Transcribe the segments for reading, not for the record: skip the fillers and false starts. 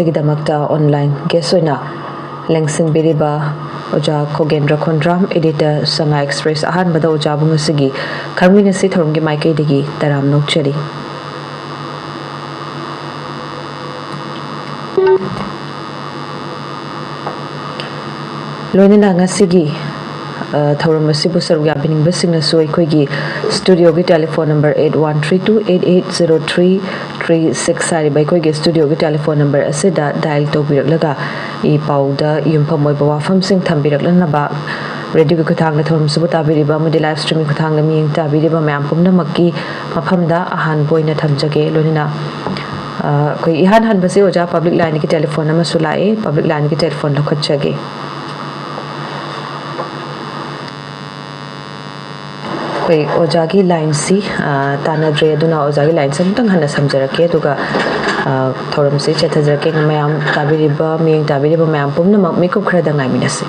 ꯏꯒꯤꯗꯃꯛꯇ online gas ꯑꯣꯏꯅ ꯂꯦꯡꯁꯤꯟꯕꯤꯔꯤꯕ ꯑꯣꯖꯥ ꯈꯣꯒꯦꯟꯗ꯭ꯔ ꯈꯣꯟꯗ꯭ꯔꯥꯝ editor ꯁꯉꯥꯏ express ꯑꯍꯥꯟꯕꯗ ꯑꯣꯖꯥꯕꯨ ꯉꯁꯤꯒꯤ ꯈꯪꯃꯤꯟꯅꯁꯤ ꯊꯧꯔꯝꯒꯤ ꯃꯥꯏꯀꯩꯗꯒꯤ ꯇꯔꯥꯝ ꯅꯣꯛꯆꯔꯤ ꯂꯣꯏꯅꯅ ꯉꯁꯤꯒꯤ ꯊꯧꯔꯝ ꯑꯁꯤꯕꯨ ꯁꯔꯨꯛ ꯌꯥꯕꯤꯅꯤꯡꯕꯁꯤꯡꯅꯁꯨ ꯑꯩꯈꯣꯏꯒꯤ ꯁ꯭ꯇꯨꯗꯤꯑꯣꯒꯤ ꯇꯦꯂꯤꯐꯣꯟ ꯅꯝꯕꯔ 8132880336 ꯍꯥꯏꯔꯤꯕ ꯑꯩꯈꯣꯏꯒꯤ ꯁ꯭ꯇꯨꯗꯤꯑꯣꯒꯤ ꯇꯦꯂꯤꯐꯣꯟ ꯅꯝꯕꯔ ꯑꯁꯤꯗ ꯗꯥꯏꯜ ꯇꯧꯕꯤꯔꯛꯂꯒ ꯏ ꯄꯥꯎꯗ ꯌꯨꯝꯐꯝ ꯑꯣꯏꯕ ꯋꯥꯐꯝꯁꯤꯡ ꯊꯝꯕꯤꯔꯛꯂꯅꯕ ꯔꯦꯗꯤꯑꯣꯒꯤ ꯈꯨꯠꯊꯥꯡꯗ ꯊꯧꯔꯝꯁꯤꯕꯨ ꯇꯥꯕꯤꯔꯤꯕ ꯑꯃꯗꯤ ꯂꯥꯏꯚ ꯁ꯭ꯇ꯭ꯔꯤꯃꯤꯡ ꯈꯨꯠꯊꯥꯡꯗ ꯃꯤꯠꯌꯦꯡ ꯇꯥꯕꯤꯔꯤꯕ ꯃꯌꯥꯝ ꯄꯨꯝꯅꯃꯛꯀꯤ ꯃꯐꯝꯗ ꯑꯍꯥꯟꯕ ꯑꯣꯏꯅ ꯊꯝꯖꯒꯦ ꯂꯣꯏꯅꯅ ꯑꯩꯈꯣꯏ ꯏꯍꯥꯟ ꯍꯥꯟꯕꯁꯤ ꯑꯣꯖꯥ ꯄꯕ꯭ꯂꯤꯛ ꯂꯥꯏꯟꯒꯤ ꯇꯦꯂꯤꯐꯣꯟ ꯑꯃꯁꯨ ꯂꯥꯛꯑꯦ ꯄꯕ꯭ꯂꯤꯛ ꯂꯥꯏꯟꯒꯤ ꯇꯦꯂꯤꯐꯣꯟ ꯂꯧꯈꯠꯆꯒꯦ ꯑꯩꯈꯣꯏ ꯑꯣꯖꯥꯒꯤ ꯂꯥꯏꯟꯁꯤ ꯇꯥꯟꯅꯗ꯭ꯔꯦ ꯑꯗꯨꯅ ꯑꯣꯖꯥꯒꯤ ꯂꯥꯏꯟꯁꯤ ꯑꯃꯨꯛꯇꯪ ꯍꯟꯅ ꯁꯝꯖꯔꯛꯀꯦ ꯑꯗꯨꯒ ꯊꯧꯔꯝꯁꯤ ꯆꯠꯊꯖꯔꯛꯀꯦ ꯃꯌꯥꯝ ꯇꯥꯕꯤꯔꯤꯕ ꯃꯤꯠꯌꯦꯡ ꯇꯥꯕꯤꯔꯤꯕ ꯃꯌꯥꯝ ꯄꯨꯝꯅꯃꯛ ꯃꯤꯀꯨꯞ ꯈꯔꯗ ꯉꯥꯏꯃꯤꯟꯅꯁꯤ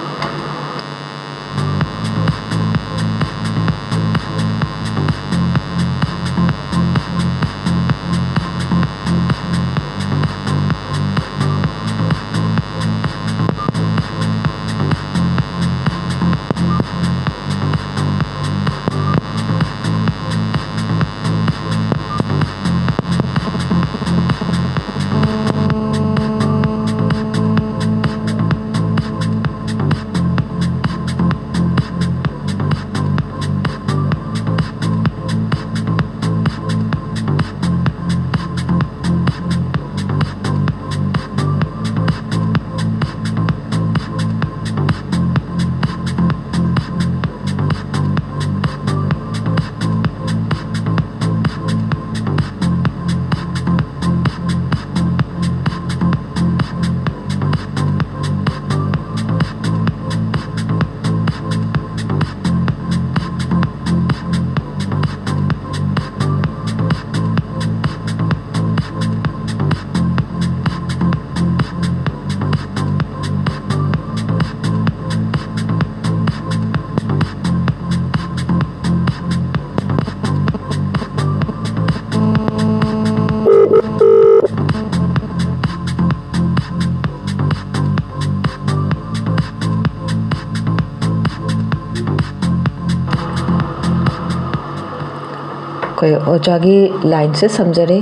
ꯑꯩꯈꯣꯏ ꯑꯣꯖꯥꯒꯤ ꯂꯥꯏꯟꯁꯦ ꯁꯝꯖꯔꯦ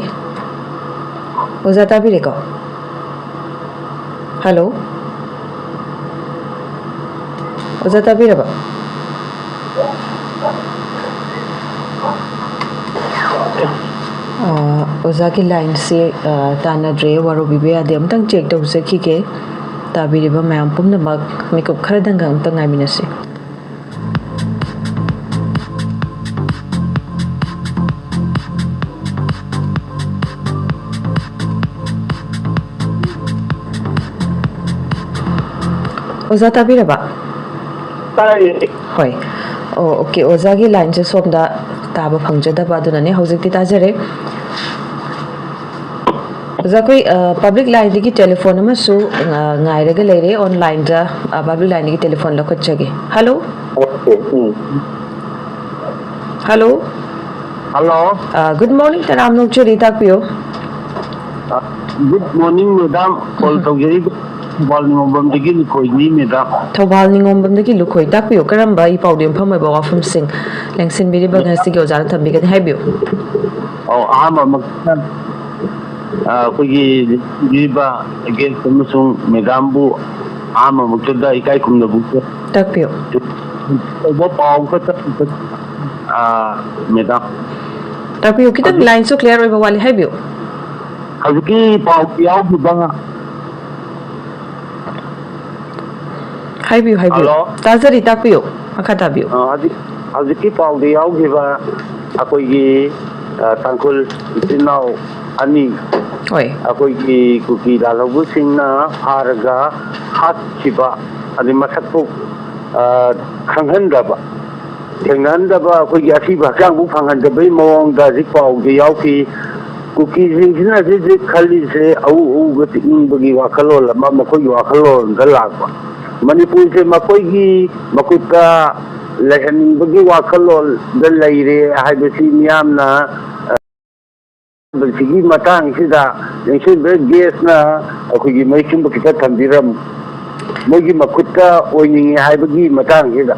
ꯑꯣꯖꯥ ꯇꯥꯕꯤꯔꯦꯀꯣ ꯍꯜꯂꯣ ꯑꯣꯖꯥ ꯇꯥꯕꯤꯔꯕ ꯑꯣꯖꯥꯒꯤ ꯂꯥꯏꯟꯁꯤ ꯇꯥꯟꯅꯗ꯭ꯔꯦ ꯋꯥꯔꯧꯕꯤꯕ ꯌꯥꯗꯦ ꯑꯃꯨꯛꯇꯪ ꯆꯦꯛ ꯇꯧꯖꯈꯤꯒꯦ ꯇꯥꯕꯤꯔꯤꯕ ꯃꯌꯥꯝ ꯄꯨꯝꯅꯃꯛ ꯃꯤꯀꯨꯞ ꯈꯔꯗꯪ ꯑꯃꯨꯛꯇꯪ ꯉꯥꯏꯃꯤꯟꯅꯁꯤ ꯑꯣꯖꯥ ꯇꯥꯕꯤꯔꯕ ꯍꯣꯏ ꯑꯣꯀꯦ ꯑꯣꯖꯥꯒꯤ ꯂꯥꯏꯟꯁꯦ ꯁꯣꯝꯗ ꯇꯥꯕ ꯐꯪꯖꯗꯕ ꯑꯗꯨꯅꯅꯦ ꯍꯧꯖꯤꯛꯇꯤ ꯇꯥꯖꯔꯦ ꯑꯣꯖꯥ ꯑꯩꯈꯣꯏ ꯄꯕ꯭ꯂꯤꯛ ꯂꯥꯏꯟꯗꯒꯤ ꯇꯦꯂꯤꯐꯣꯟ ꯑꯃꯁꯨ ꯉꯥꯏꯔꯒ ꯂꯩꯔꯦ ꯑꯣꯟꯂꯥꯏꯟꯗ ꯄꯕ꯭ꯂꯤꯛ ꯂꯥꯏꯟꯗꯒꯤ ꯇꯦꯂꯤꯐꯣꯟ ꯂꯧꯈꯠꯆꯒꯦ hello hello Hello. Good morning ꯇꯔꯥꯝ ꯅꯣꯛꯆꯔꯤ ꯇꯥꯛꯄꯤꯌꯣ Good morning, madam. Call tawjeri bal ngombam digi koini madam. ꯊꯧꯕꯥꯜ ꯅꯤꯉꯣꯝꯕꯝꯗꯒꯤ ꯂꯨꯈꯣꯏ ꯇꯥꯛꯄꯤꯌꯨ ꯀꯔꯝꯕ ꯏ ꯄꯥꯎꯗ ꯌꯨꯝꯐꯝ ꯑꯣꯏꯕ ꯋꯥꯐꯝꯁꯤꯡ ꯂꯦꯡꯁꯤꯟꯕꯤꯔꯤꯕ ꯉꯁꯤꯒꯤ ꯑꯣꯖꯥꯅ ꯊꯝꯕꯤꯒꯅꯤ ꯍꯥꯏꯕꯤꯌꯨ Ahamba makna koigi jiba again kumusung madam bu ahamba makda ikai kumna bu. ꯇꯥꯛꯄꯤꯌꯨ Obo paw ka madam. ꯇꯥꯛꯄꯤꯌꯨ ꯈꯤꯇꯪ ꯂꯥꯏꯟꯁꯨ ꯀ꯭ꯂꯤꯌꯥꯔ ꯑꯣꯏꯕ ꯋꯥꯠꯂꯤ ꯍꯥꯏꯕꯤꯌꯨ Haziki paw yaw ꯍꯥꯏꯕꯤꯌꯨ ꯍꯥꯏꯕꯤꯌꯨ ꯇꯥꯖꯔꯤ ꯇꯥꯛꯄꯤꯌꯨ ꯃꯈꯥ ꯇꯥꯕꯤꯌꯨ Haziki paw yaw jiba akoigi tangkul itinau ani ꯍꯣꯏ akoigi kuki dalabu singna harga hat chiba adi masakku khanghandaba thenghandaba akoigi asiba hangbu phanghandabai mawang da zik paw de yauki kuki singna je khali se au ga tingbagi wakhalol ma makoigi wakhalol da lagba manipur se makoigi makuta lehaningbagi wakhalol da leire haibasi miyamna ꯁꯤꯒꯤ ꯃꯇꯥꯡꯁꯤꯗ ꯌꯦꯡꯁꯤꯟꯕ ꯒꯦꯁꯅ ꯑꯩꯈꯣꯏꯒꯤ ꯃꯩꯁꯨꯝꯕ ꯈꯤꯇ ꯊꯝꯕꯤꯔꯝ ꯃꯣꯏꯒꯤ ꯃꯈꯨꯠꯇ ꯑꯣꯏꯅꯤꯡꯉꯤ ꯍꯥꯏꯕꯒꯤ ꯃꯇꯥꯡꯁꯤꯗ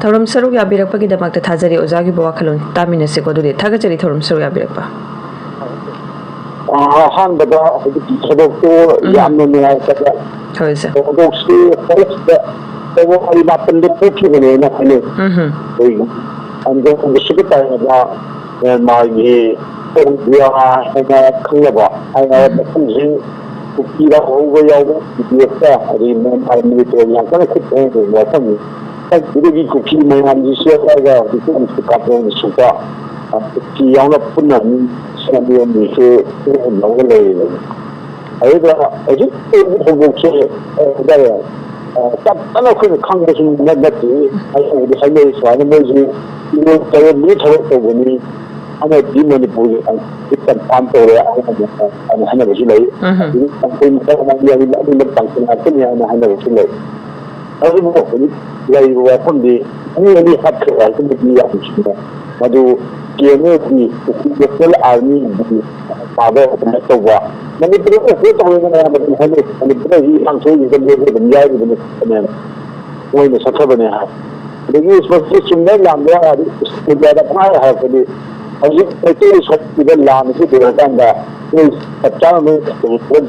ꯊꯧꯔꯝ ꯁꯔꯨꯛ ꯌꯥꯕꯤꯔꯛꯄꯒꯤꯗꯃꯛꯇ ꯊꯥꯖꯔꯤ ꯑꯣꯖꯥꯒꯤ ꯋꯥꯈꯜꯂꯣꯟ ꯇꯥꯃꯤꯟꯅꯁꯤꯀꯣ ꯑꯗꯨꯗꯤ ꯊꯥꯒꯠꯆꯔꯤ ꯊꯧꯔꯝ ꯁꯔꯨꯛ ꯌꯥꯕꯤꯔꯛꯄ ꯑꯍꯥꯟꯕꯗ ꯍꯧꯖꯤꯛꯀꯤ ꯊꯕꯛꯇꯣ ꯌꯥꯝꯅ ꯅꯨꯡꯉꯥꯏꯇꯕ ꯍꯣꯏ ꯁꯥꯔ ꯊꯕꯛꯁꯤ ꯐꯥꯔꯁꯇ ꯐꯦꯕ꯭ꯔꯨꯋꯥꯔꯤ 10ꯗ ꯊꯣꯛꯈꯤꯕꯅꯦꯅ ꯍꯥꯏꯅꯩ ꯑꯩꯈꯣꯏꯒꯤ ꯑꯗꯨꯒꯤ ꯇꯥꯏꯅꯕ ꯃꯥꯒꯤ ꯍꯥꯏꯅ ꯈꯪꯅꯕ ꯍꯥꯏꯅ ꯃꯐꯝꯁꯤꯡ ꯀꯨꯀꯤꯗ ꯍꯧꯕ ꯌꯥꯎꯕ ꯄꯤꯗꯤꯑꯦꯐꯇ ꯑꯗꯒꯤ ꯃꯤꯂꯤꯇꯔꯤ ꯌꯥꯝ ꯀꯟꯅ ꯈꯨꯠ ꯊꯦꯡꯅ ꯃꯐꯝꯅꯤ ꯑꯗꯨꯗꯒꯤ ꯀꯨꯀꯤ ꯃꯌꯥꯝꯁꯤ ꯁꯦꯠꯂꯒ ꯍꯧꯖꯤꯛꯀꯤ ꯀꯥꯞꯄꯣꯡꯁꯤꯗ ꯀꯨꯀꯤ ꯌꯥꯎꯅ ꯄꯨꯟꯅ ꯁꯦꯝꯕꯤꯁꯨ ꯂꯧꯔ ꯂꯩꯔꯤꯕꯅꯤ ꯑꯗꯨꯒ ꯍꯧꯖꯤꯛ ꯊꯧꯗꯣꯛꯁꯦ ꯍꯥꯏꯇꯥꯔꯦ ꯆꯞ ꯆꯥꯅ ꯑꯩꯈꯣꯏꯅ ꯈꯪꯕꯁꯨ ꯅꯠꯇꯦ ꯍꯥꯏꯕꯗꯤ ꯍꯥꯏꯅꯩ ꯁꯨꯃꯥꯏꯅ ꯃꯣꯏꯁꯤ ꯇꯔꯦꯠꯃꯨꯛ ꯊꯕꯛ ꯇꯧꯕꯅꯤ ꯑꯃꯗꯤ ꯃꯅꯤꯄꯨꯔꯒꯤ ꯀꯟꯐꯥꯝ ꯇꯧꯔꯦ ꯍꯥꯏꯅꯕꯁꯨ ꯂꯩ ꯑꯗꯒꯤ ꯀꯥꯡꯈꯣꯏ ꯑꯗꯨꯝꯕ ꯀꯥꯡꯈꯣꯏ ꯉꯥꯛꯇꯅꯤ ꯍꯥꯏꯅ ꯍꯥꯏꯅꯕꯁꯨ ꯂꯩ ꯑꯗꯨꯕꯨ ꯍꯧꯖꯤꯛ ꯂꯩꯔꯤꯕ ꯋꯥꯐꯝꯗꯤ ꯑꯅꯤ ꯍꯥꯠꯈ꯭ꯔꯦ ꯍꯥꯏꯕꯗꯤ ꯌꯥꯝ ꯆꯨꯝꯃꯦ ꯃꯗꯨ ꯀꯦꯅꯦꯗꯤ ꯅꯦꯁꯅꯦꯜ ꯑꯥꯔꯃꯤꯒꯤ ꯄꯥꯕ ꯑꯗꯨꯃꯥꯏꯅ ꯇꯧꯕ ꯃꯅꯤꯄꯨꯔꯗ ꯑꯣꯄꯔꯦꯠ ꯇꯧꯔꯒꯅ ꯑꯌꯥꯝꯕꯗꯤ ꯍꯥꯏꯅꯩ ꯃꯅꯤꯄꯨꯔꯗ ꯄꯥꯡꯊꯣꯛꯏꯕ ꯑꯗꯨꯝ ꯌꯥꯎꯔꯤꯕꯅꯤ ꯃꯣꯏꯅ ꯆꯠꯊꯕꯅꯦ ꯍꯥꯏ ꯑꯗꯒꯤ ꯃꯁꯤ ꯆꯨꯝꯕ ꯂꯥꯟꯕ ꯏꯟꯗꯤꯌꯥꯗ ꯄꯪꯍꯥꯏ ꯍꯥꯏꯔꯛꯄꯗꯤ ꯍꯧꯖꯤꯛ ꯃꯩꯇꯩ ꯁꯣꯛꯄꯤꯕ ꯂꯥꯟꯁꯤ ꯂꯣꯏꯔꯀꯥꯟꯗ ꯃꯣꯏ ꯆꯞ ꯆꯥꯅ ꯃꯣꯏ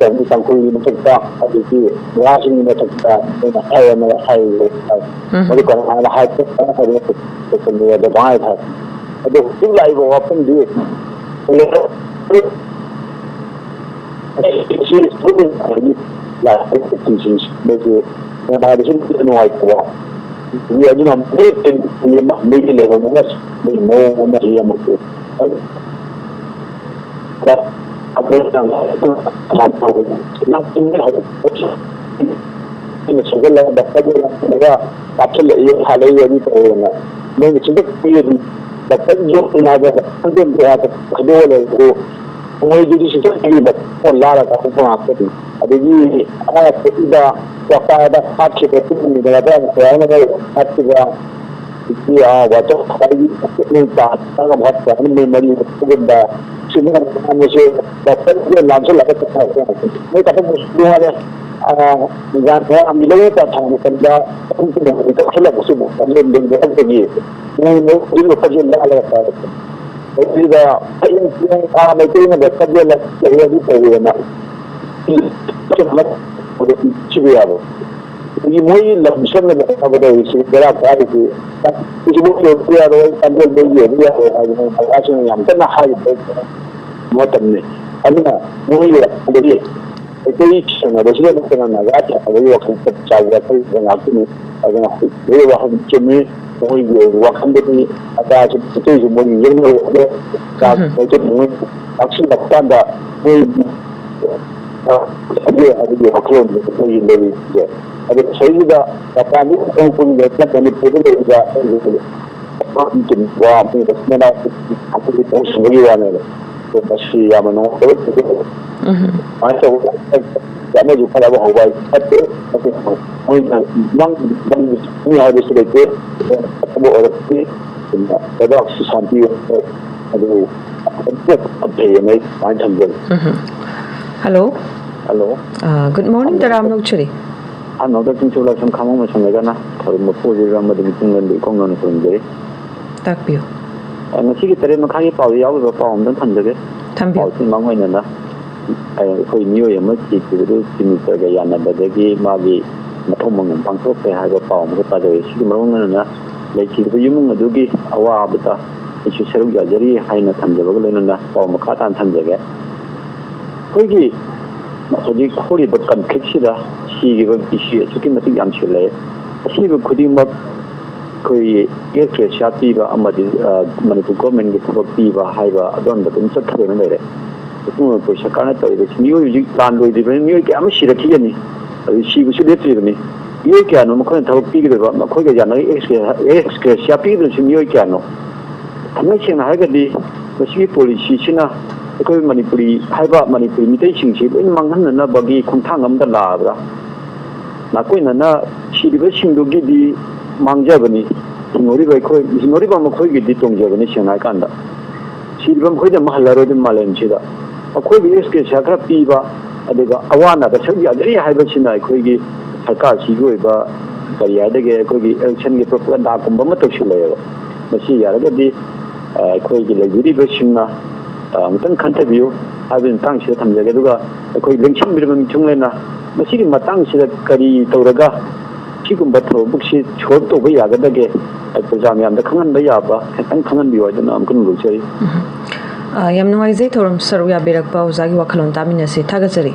ꯇꯧꯅꯤ ꯇꯥꯡꯈꯨꯜꯒꯤ ꯃꯊꯛꯇ ꯑꯗꯒꯤ ꯃꯣꯔꯥꯁꯤꯡꯒꯤ ꯃꯊꯛꯇ ꯃꯣꯏꯅ ꯍꯥꯏꯔꯅ ꯍꯥꯏꯔꯤꯕ ꯃꯗꯨ ꯀꯔꯝꯍꯥꯏꯅ ꯍꯥꯏꯕ ꯄꯪꯍꯥꯏ ꯍꯥꯏ ꯑꯗꯣ ꯍꯧꯖꯤꯛ ꯂꯥꯛꯏꯕ ꯋꯥꯐꯝꯗꯤ ꯅꯨꯡꯉꯥꯏꯇꯕ ꯑꯗꯨꯅ ꯃꯩꯒꯤ ꯂꯩꯕ ꯃꯑꯣꯡ ꯑꯃ ꯑꯃꯁꯨ ꯁꯒꯠꯂꯒ ꯀꯥꯞꯁꯤꯜꯂꯛꯏ ꯍꯥꯜꯂꯛꯏ ꯑꯗꯨ ꯇꯧꯔꯦꯅ ꯃꯣꯏꯅ ꯆꯤꯡꯊꯛ ꯄꯤꯔꯗꯤ ꯈꯥꯏꯗꯣꯛꯑ ꯂꯩꯕꯗꯨ ꯃꯣꯏꯗꯨꯗꯤ ꯆꯤꯡꯊꯛ ꯄꯤꯕ ꯂꯥꯔ ꯀꯥꯞꯄ ꯉꯥꯛꯇꯅꯤ ꯑꯗꯒꯤ ꯑꯁꯤꯗ ꯆꯄꯥꯗ ꯍꯥꯠꯈꯤꯕ ꯇꯨꯝꯃꯤꯗꯅ ꯍꯥꯠꯈꯤꯕ ꯃꯣꯏ ꯂꯝ ꯁꯝꯅ ꯍꯥꯏꯕꯗ ꯕꯦꯔꯥ ꯀꯥꯔꯤꯁꯤ ꯌꯥꯔꯣꯏ ꯌꯦꯡꯕ ꯌꯥꯔꯣꯏ ꯍꯥꯏꯗꯅ ꯃꯌꯥꯝꯁꯤꯡꯅ ꯌꯥꯝ ꯀꯟꯅ ꯍꯥꯏꯔꯤꯕ ꯃꯇꯝꯅꯤ ꯑꯗꯨꯅ ꯃꯣꯏꯒꯤ ꯑꯗꯒꯤ ꯃꯩꯇꯩ ꯁꯦꯡꯅꯕꯁꯤꯗ ꯅꯠꯇꯅ ꯅꯥꯒꯥ ꯁꯦꯡꯅꯕꯒꯤ ꯋꯥꯈꯜ ꯆꯥꯎꯕ ꯋꯥꯈꯜ ꯉꯥꯛꯇꯅꯤ ꯑꯗꯨꯅ ꯃꯣꯏꯒꯤ ꯋꯥꯈꯜ ꯆꯨꯝꯃꯤ ꯃꯣꯏꯒꯤ ꯋꯥꯈꯜꯗꯗꯤ ꯑꯗꯥꯁꯨ ꯃꯩꯇꯩꯁꯨ ꯃꯣꯏꯒꯤ ꯌꯦꯡꯅꯕ ꯅꯛꯁꯤꯜꯂꯛꯄ ꯀꯥꯟꯗ ꯃꯣꯏ ꯑꯗꯨꯒꯤ ꯋꯥꯈꯜꯂꯣꯟꯗꯨ ꯃꯣꯏꯒꯤ ꯂꯩꯔꯤꯁꯦ ꯑꯗꯨ ꯏꯁꯩꯁꯤꯗ ꯃꯄꯥꯟꯗ ꯃꯅꯤꯄꯨꯔꯗ ꯂꯩꯔꯤꯕ ꯁꯤꯕꯒꯤ ꯋꯥꯅꯦꯕ ꯃꯁꯤ ꯌꯥꯝꯅ ꯅꯨꯡꯉꯥꯏꯇꯕ ꯁꯨꯃꯥꯏꯅ ꯇꯧꯕ ꯑꯃꯁꯨ ꯈꯠꯅꯕ ꯍꯧꯕ ꯐꯠꯇꯦ ꯃꯣꯏꯅ ꯍꯥꯏꯕꯁꯨ ꯂꯩꯇꯦ ꯐꯠꯇꯕ ꯑꯣꯏꯔꯛꯇꯦ ꯂꯩꯕꯥꯛꯁꯤ ꯁꯥꯟꯇꯤ ꯑꯗꯨ ꯐꯩꯌꯦꯅ ꯁꯨꯃꯥꯏꯅ ꯊꯝꯖꯒꯦ Hello. Hello. Good morning, Taram Nokchuri. Another thing to like some common Sangana, or Mopuri Ramadan and the Congo from there. Thank you. And the secretary Makari Pali out of a pound and Tandage. Tambi. Mamma. I knew a much to the Mr. Gayana, but they gave Magi Matomong and Panko, they had a pound, but they Shimona, like the human Dugi, Awa Abata, which is Serugari, Haina Tanjavana, or Makata and Tanjaga. Quiggy, hꯧꯖꯤꯛ ꯍꯧꯔꯤꯕ ꯀꯟꯐ꯭ꯂꯤꯛꯁꯤꯗ ꯁꯤꯈꯤꯕ ꯏꯁꯨ ꯑꯁꯨꯛꯀꯤ ꯃꯇꯤꯛ ꯌꯥꯝꯁꯤꯜꯂꯛꯑꯦ ꯑꯁꯤꯕ ꯈꯨꯗꯤꯡꯃꯛ ꯑꯩꯈꯣꯏꯒꯤ air ꯄꯤꯕ ꯑꯃꯗꯤ ꯃꯅꯤꯄꯨꯔ ꯒꯣꯔꯃꯦꯟꯒꯤ ꯊꯕꯛ ꯄꯤꯕ ꯍꯥꯏꯕ ꯑꯗꯣꯝꯗ ꯑꯗꯨꯝ ꯆꯠꯊꯗꯨꯅ ꯂꯩꯔꯦ ꯃꯅꯤꯄꯨꯔ ꯁꯔꯀꯥꯔꯅ ꯇꯧꯔꯤꯕꯁꯤ ꯃꯤꯑꯣꯏ ꯍꯧꯖꯤꯛ ꯂꯥꯟ ꯂꯣꯏꯗ꯭ꯔꯤꯕꯅꯤ ꯃꯤꯑꯣꯏ ꯀꯌꯥ ꯑꯃ ꯁꯤꯔꯛꯈꯤꯒꯅꯤ ꯑꯗꯨ ꯁꯤꯕꯁꯨ ꯂꯦꯞꯇ꯭ꯔꯤꯕꯅꯤ ꯃꯤꯑꯣꯏ ꯀꯌꯥꯅꯣ ꯃꯈꯣꯏꯅ ꯊꯕꯛ ꯄꯤꯒꯗꯕ ꯃꯈꯣꯏꯒ ꯌꯥꯅꯔꯤ ꯑꯦꯛꯁꯀ꯭ꯔꯦꯁꯤꯌꯥ ꯄꯤꯒꯗꯕꯁꯤ ꯃꯤꯑꯣꯏ ꯀꯌꯥꯅꯣ ꯊꯃꯣꯏ ꯁꯦꯡꯅ ꯍꯥꯏꯔꯒꯗꯤ ꯃꯁꯤꯒꯤ ꯄꯣꯂꯤꯁꯤꯁꯤꯅ ꯑꯩꯈꯣꯏ ꯃꯅꯤꯄꯨꯔꯤ ꯍꯥꯏꯕ ꯃꯅꯤꯄꯨꯔꯤ ꯃꯤꯇꯩꯁꯤꯡꯁꯤ ꯂꯣꯏꯅ ꯃꯥꯡꯍꯟꯅꯅꯕꯒꯤ ꯈꯣꯡꯊꯥꯡ ꯑꯃꯗ ꯂꯥꯛꯑꯕ꯭ꯔꯥ ꯅꯥꯀꯣꯏꯅꯅ ꯁꯤꯔꯤꯕꯁꯤꯡꯗꯨꯒꯤꯗꯤ ꯃꯥꯡꯖꯕꯅꯤ ꯍꯤꯡꯍꯧꯔꯤꯕ ꯃꯈꯣꯏꯒꯤꯗꯤ ꯇꯣꯡꯖꯕꯅꯤ ꯁꯦꯡꯅ ꯍꯥꯏꯀꯥꯟꯗ ꯁꯤꯕꯝ ꯈꯣꯏꯗ ꯃꯍꯜꯂꯔꯣꯏꯗ ꯃꯥꯂꯦꯝꯁꯤꯗ ꯑꯩꯈꯣꯏꯒꯤ ꯑꯦꯁꯀꯦꯁ ꯈꯔ ꯄꯤꯕ ꯑꯗꯨꯒ ꯑꯋꯥꯅꯕ ꯁꯛ ꯌꯥꯗ꯭ꯔꯤ ꯍꯥꯏꯕꯁꯤꯅ ꯑꯩꯈꯣꯏꯒꯤ ꯁꯔꯀꯥꯔꯁꯤꯒꯤ ꯑꯣꯏꯕ ꯀꯔꯤ ꯍꯥꯏꯗꯒꯦ ꯑꯩꯈꯣꯏꯒꯤ ꯑꯦꯂꯦꯛꯁꯟꯒꯤ ꯄ꯭ꯔꯣꯄꯥꯒꯦꯟꯗꯥꯒꯨꯝꯕ ꯑꯃ ꯇꯧꯁꯤꯜꯂꯛꯑꯦꯕ ꯃꯁꯤ ꯌꯥꯔꯒꯗꯤ ꯑꯩꯈꯣꯏꯒꯤ ꯂꯩꯕꯤꯔꯤꯕꯁꯤꯡꯅ ꯑꯃꯨꯛꯇꯪ ꯈꯟꯊꯕꯤꯌꯨ ꯍꯥꯏꯕꯒꯤ ꯃꯇꯥꯡꯁꯤꯗ ꯊꯝꯖꯒꯦ ꯑꯗꯨꯒ ꯑꯩꯈꯣꯏ ꯂꯦꯡꯁꯤꯟꯕꯤꯔꯕ ꯃꯤꯊꯨꯡꯂꯦꯟꯅ ꯃꯁꯤꯒꯤ ꯃꯇꯥꯡꯁꯤꯗ ꯀꯔꯤ ꯇꯧꯔꯒ ꯁꯤꯒꯨꯝꯕ ꯊꯧꯗꯣꯛꯁꯤ ꯁꯣꯜꯕ ꯇꯧꯕ ꯌꯥꯒꯗꯒꯦ ꯄ꯭ꯔꯖꯥ ꯃꯌꯥꯝꯗ ꯈꯪꯍꯟꯕ ꯌꯥꯕ ꯈꯤꯇꯪ ꯈꯪꯍꯟꯕꯤꯌꯨ ꯍꯥꯏꯗꯅ ꯑꯃꯨꯛꯀ ꯅꯤꯡꯖꯔꯤ ꯌꯥꯝ ꯅꯨꯡꯉꯥꯏꯖꯩ ꯊꯧꯔꯝ ꯁꯔꯨꯛ ꯌꯥꯕꯤꯔꯛꯄ ꯑꯣꯖꯥꯒꯤ ꯋꯥꯈꯜꯂꯣꯟ ꯇꯥꯃꯤꯟꯅꯁꯤ ꯊꯥꯒꯠꯆꯔꯤ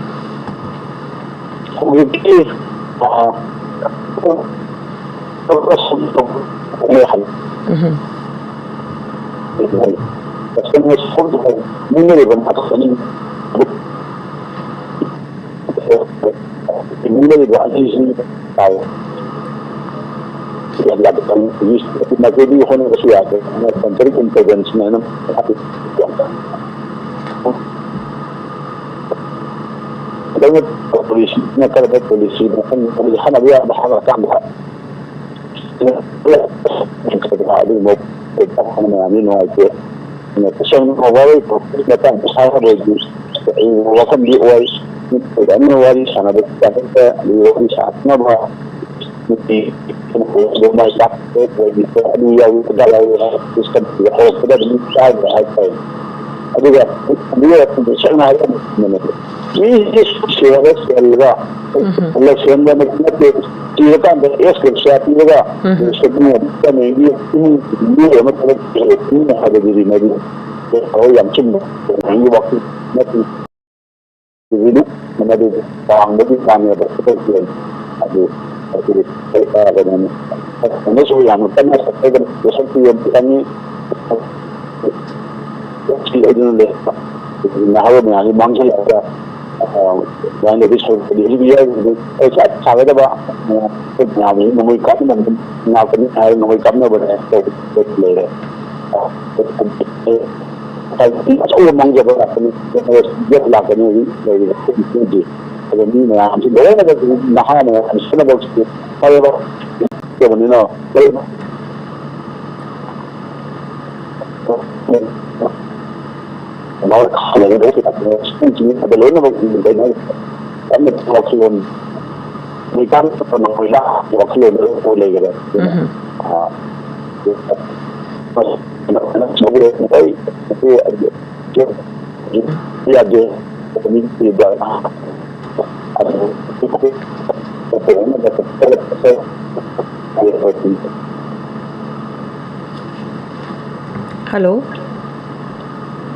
Hello.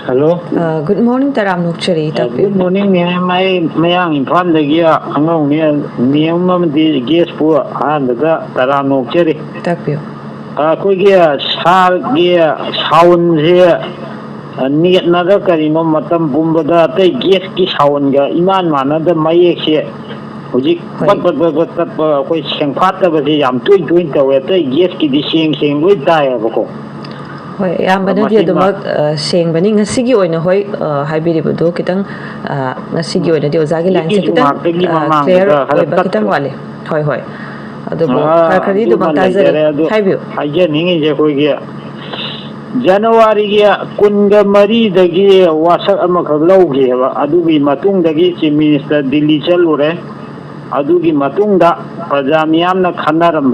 Hello. Good morning, Taram Nokchari. Good morning, Mayang in Pandagya, among Niamam Gas Poor, and the Taram Nokchari. Tapio. Kugia, Sal Gear, Sound here, and neat another Karino Matam Bumbada, take Geski Soundga, Iman, another Mayek here. But question part of the I'm doing the way they Geski the same with Diaboco. Hoi yambana dia dumak seng bani ngasigi oina hoi haibiri budo kitang ngasigi oina dia ozagi line se kitang clear hoi ba kitang wale hoi hoi ado bo khari dumak tajare haibiu haje ningi je hoi ge January ge kunga mari dagi wasak amakha lauge ba adugi matung dagi chief minister Delhi chalure adugi matung da praja miyamna khanaram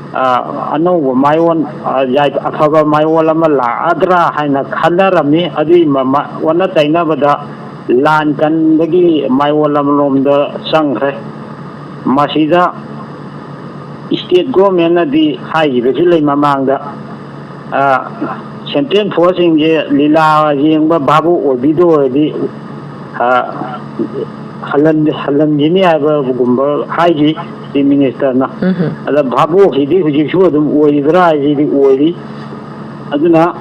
anong mayon yai afaba mayon lama la adra haina khanarami adi mama wana taina bada lan kan bagi mayon lam lom da sangre masida state government na di hai be lei mamang da central forcing je lila jeng ba babu obido di halan jini aba gumba hai the minister na ada babu hidi huji shu dum oidra hidi oidi aduna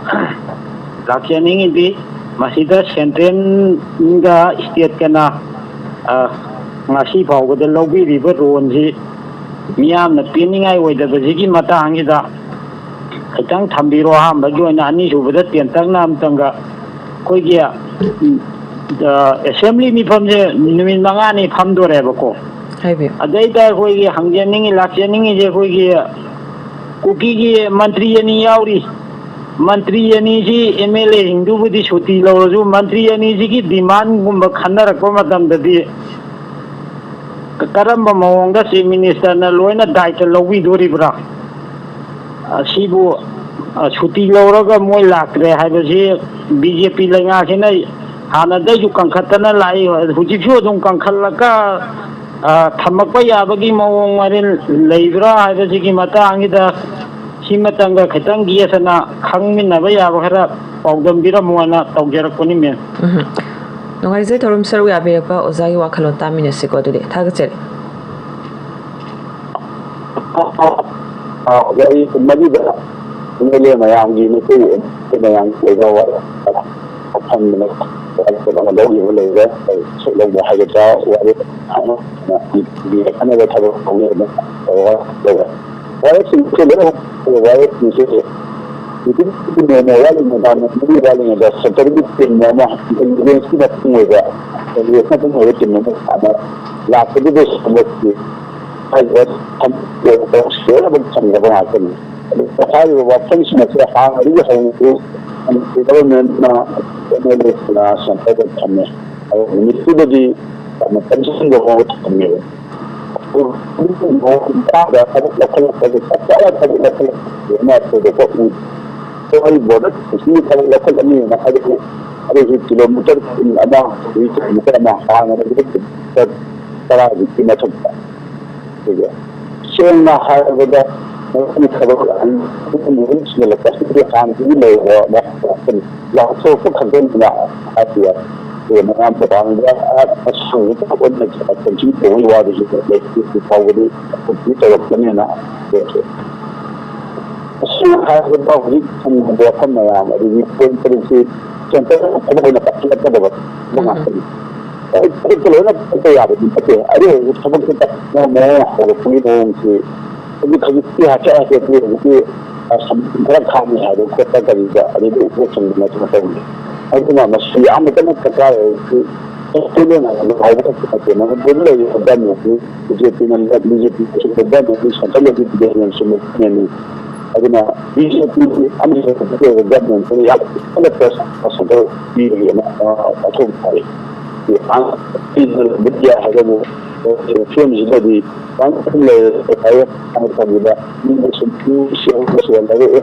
lakyaning di masida central nga state kana ngasi phawgada lobi riba ron ji miyam na piningai oida bajigi matang ida khitang thambiro ha bagi oina ani subada tentang nam tanga koigia assembly mi famje numin mangani famdore bako Adaita Hoy Hanganing, Lakshaning is a Hoy Cookie Mantri and Yauri मंत्री अनीजी MLA हिंदूबुदी छुट्टी लौरजु मंत्री अनीजी की demand गुम्बा खन्नरक्पा मतमददी करम मौंगदा chief minister ना लोइना दायित्व लौबिदोरिब्रा असिबु छुट्टी लौरगा मोय लाक्रे हाइबसी BJP लेंगासिना हानादैजु कंखतना लाई हुजिसु दुम कंखलका थमक्पा याबगी मौंग मारे लेब्रा हाइबसी मतांगिदा सिमतंगा खतंग गियसना खंगमिनबा याबा खरा पाउदमबिरमोना तौजरकपनि मे नुंगाइजे थोरम सरु याबिरपा ओजागी वाखलो तामिनसिको दुदे थागचेरे गरी मदिदा MLA मयामगी नुकु मयाम लेगा वा फंदना तो लोग ये लेगा लोग हाइगा वाले ये खाने का थबो होने में और लोग वाले से ले वाले से itu वाले मैदान में भी वाले में दस सत्तर भी टीम में इंग्लिश की बात नहीं होगा तो ये सब तो टीम में आना लाख भी दो समझती है हम तो शेयर अब समझ बना कर पढ़ाई वो फंक्शन में से हाँ ये है तो गवर्नमेंट ना MLA ना संपर्क करने और मित्र भी हम पेंशन को बहुत करने और उनका सब लखन ये ना तो देखो तो हमारी बॉर्डर इसलिए खाली लोकल नहीं है ना अरे किलोमीटर अदा 20 किलोमीटर अदा हाँ ना तरह की ना चलता ठीक है शेयर ना हार बदा नहीं खबर नहीं इसमें लगता है कि काम भी नहीं हुआ ना लाखों को खरीदने ना आती है ये मैं आपको बताऊंगा आप असली तो अपन ने कंट्री को ही वाद है लेकिन पावरी कुछ तो अपने ना देखो असली है बड़ा ही हम देखो मैं आम अभी कोई तरह से चलते हैं अब ना पता लगता है बस एक तो ना तो याद है अरे ये खबर के तक मैं और पूरी तरह से अभी कभी क्या है कि संपर्क खाने है तो क्या करेगा अरे वो समझना चाहता हूँ अभी ना मशीन आम इतना कटा है कि तो लेना है लोग आगे तक पता है ना बोल रहे हैं बड़ा नहीं BJP में BJP कुछ बड़ा नहीं संतल लोग भी देखने सुनने नहीं अभी ना BJP हम ये कहते हैं गवर्नमेंट तो यार अलग पैसा संतल भी है ना अच्छे भाई ये आंख विद्या है वो film jadi kan saya akan juga ini semua siapa lagi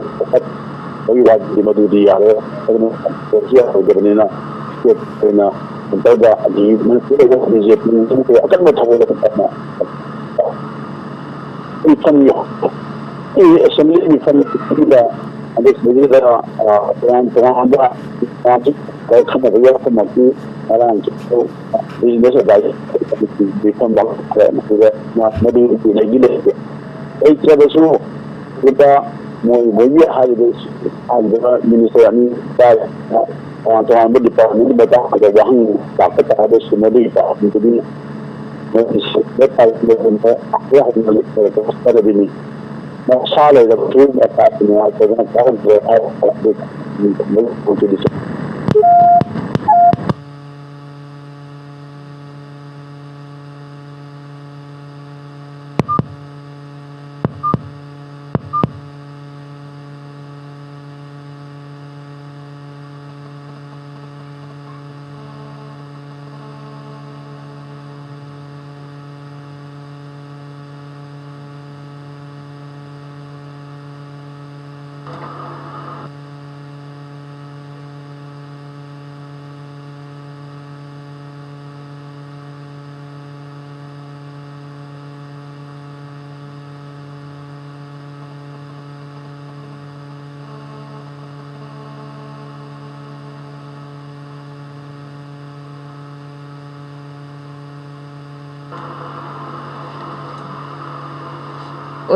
bagi wajib madu dia ada kerana kerja bagaimana kita untuk di mana kita BJP itu akan bertemu dengan ini assembly ini kita ada sebenarnya orang ada kalau kita berjaya maju orang itu ini bisa baik di pembang juga madu itu lagi deh. Itu betul kita mau hari ini ada minister ini saya orang di depan ini betul ada yang dapat ada semua di depan jadi betul betul aku harus pada ini. Masalah itu betul mereka punya kerana tahun untuk di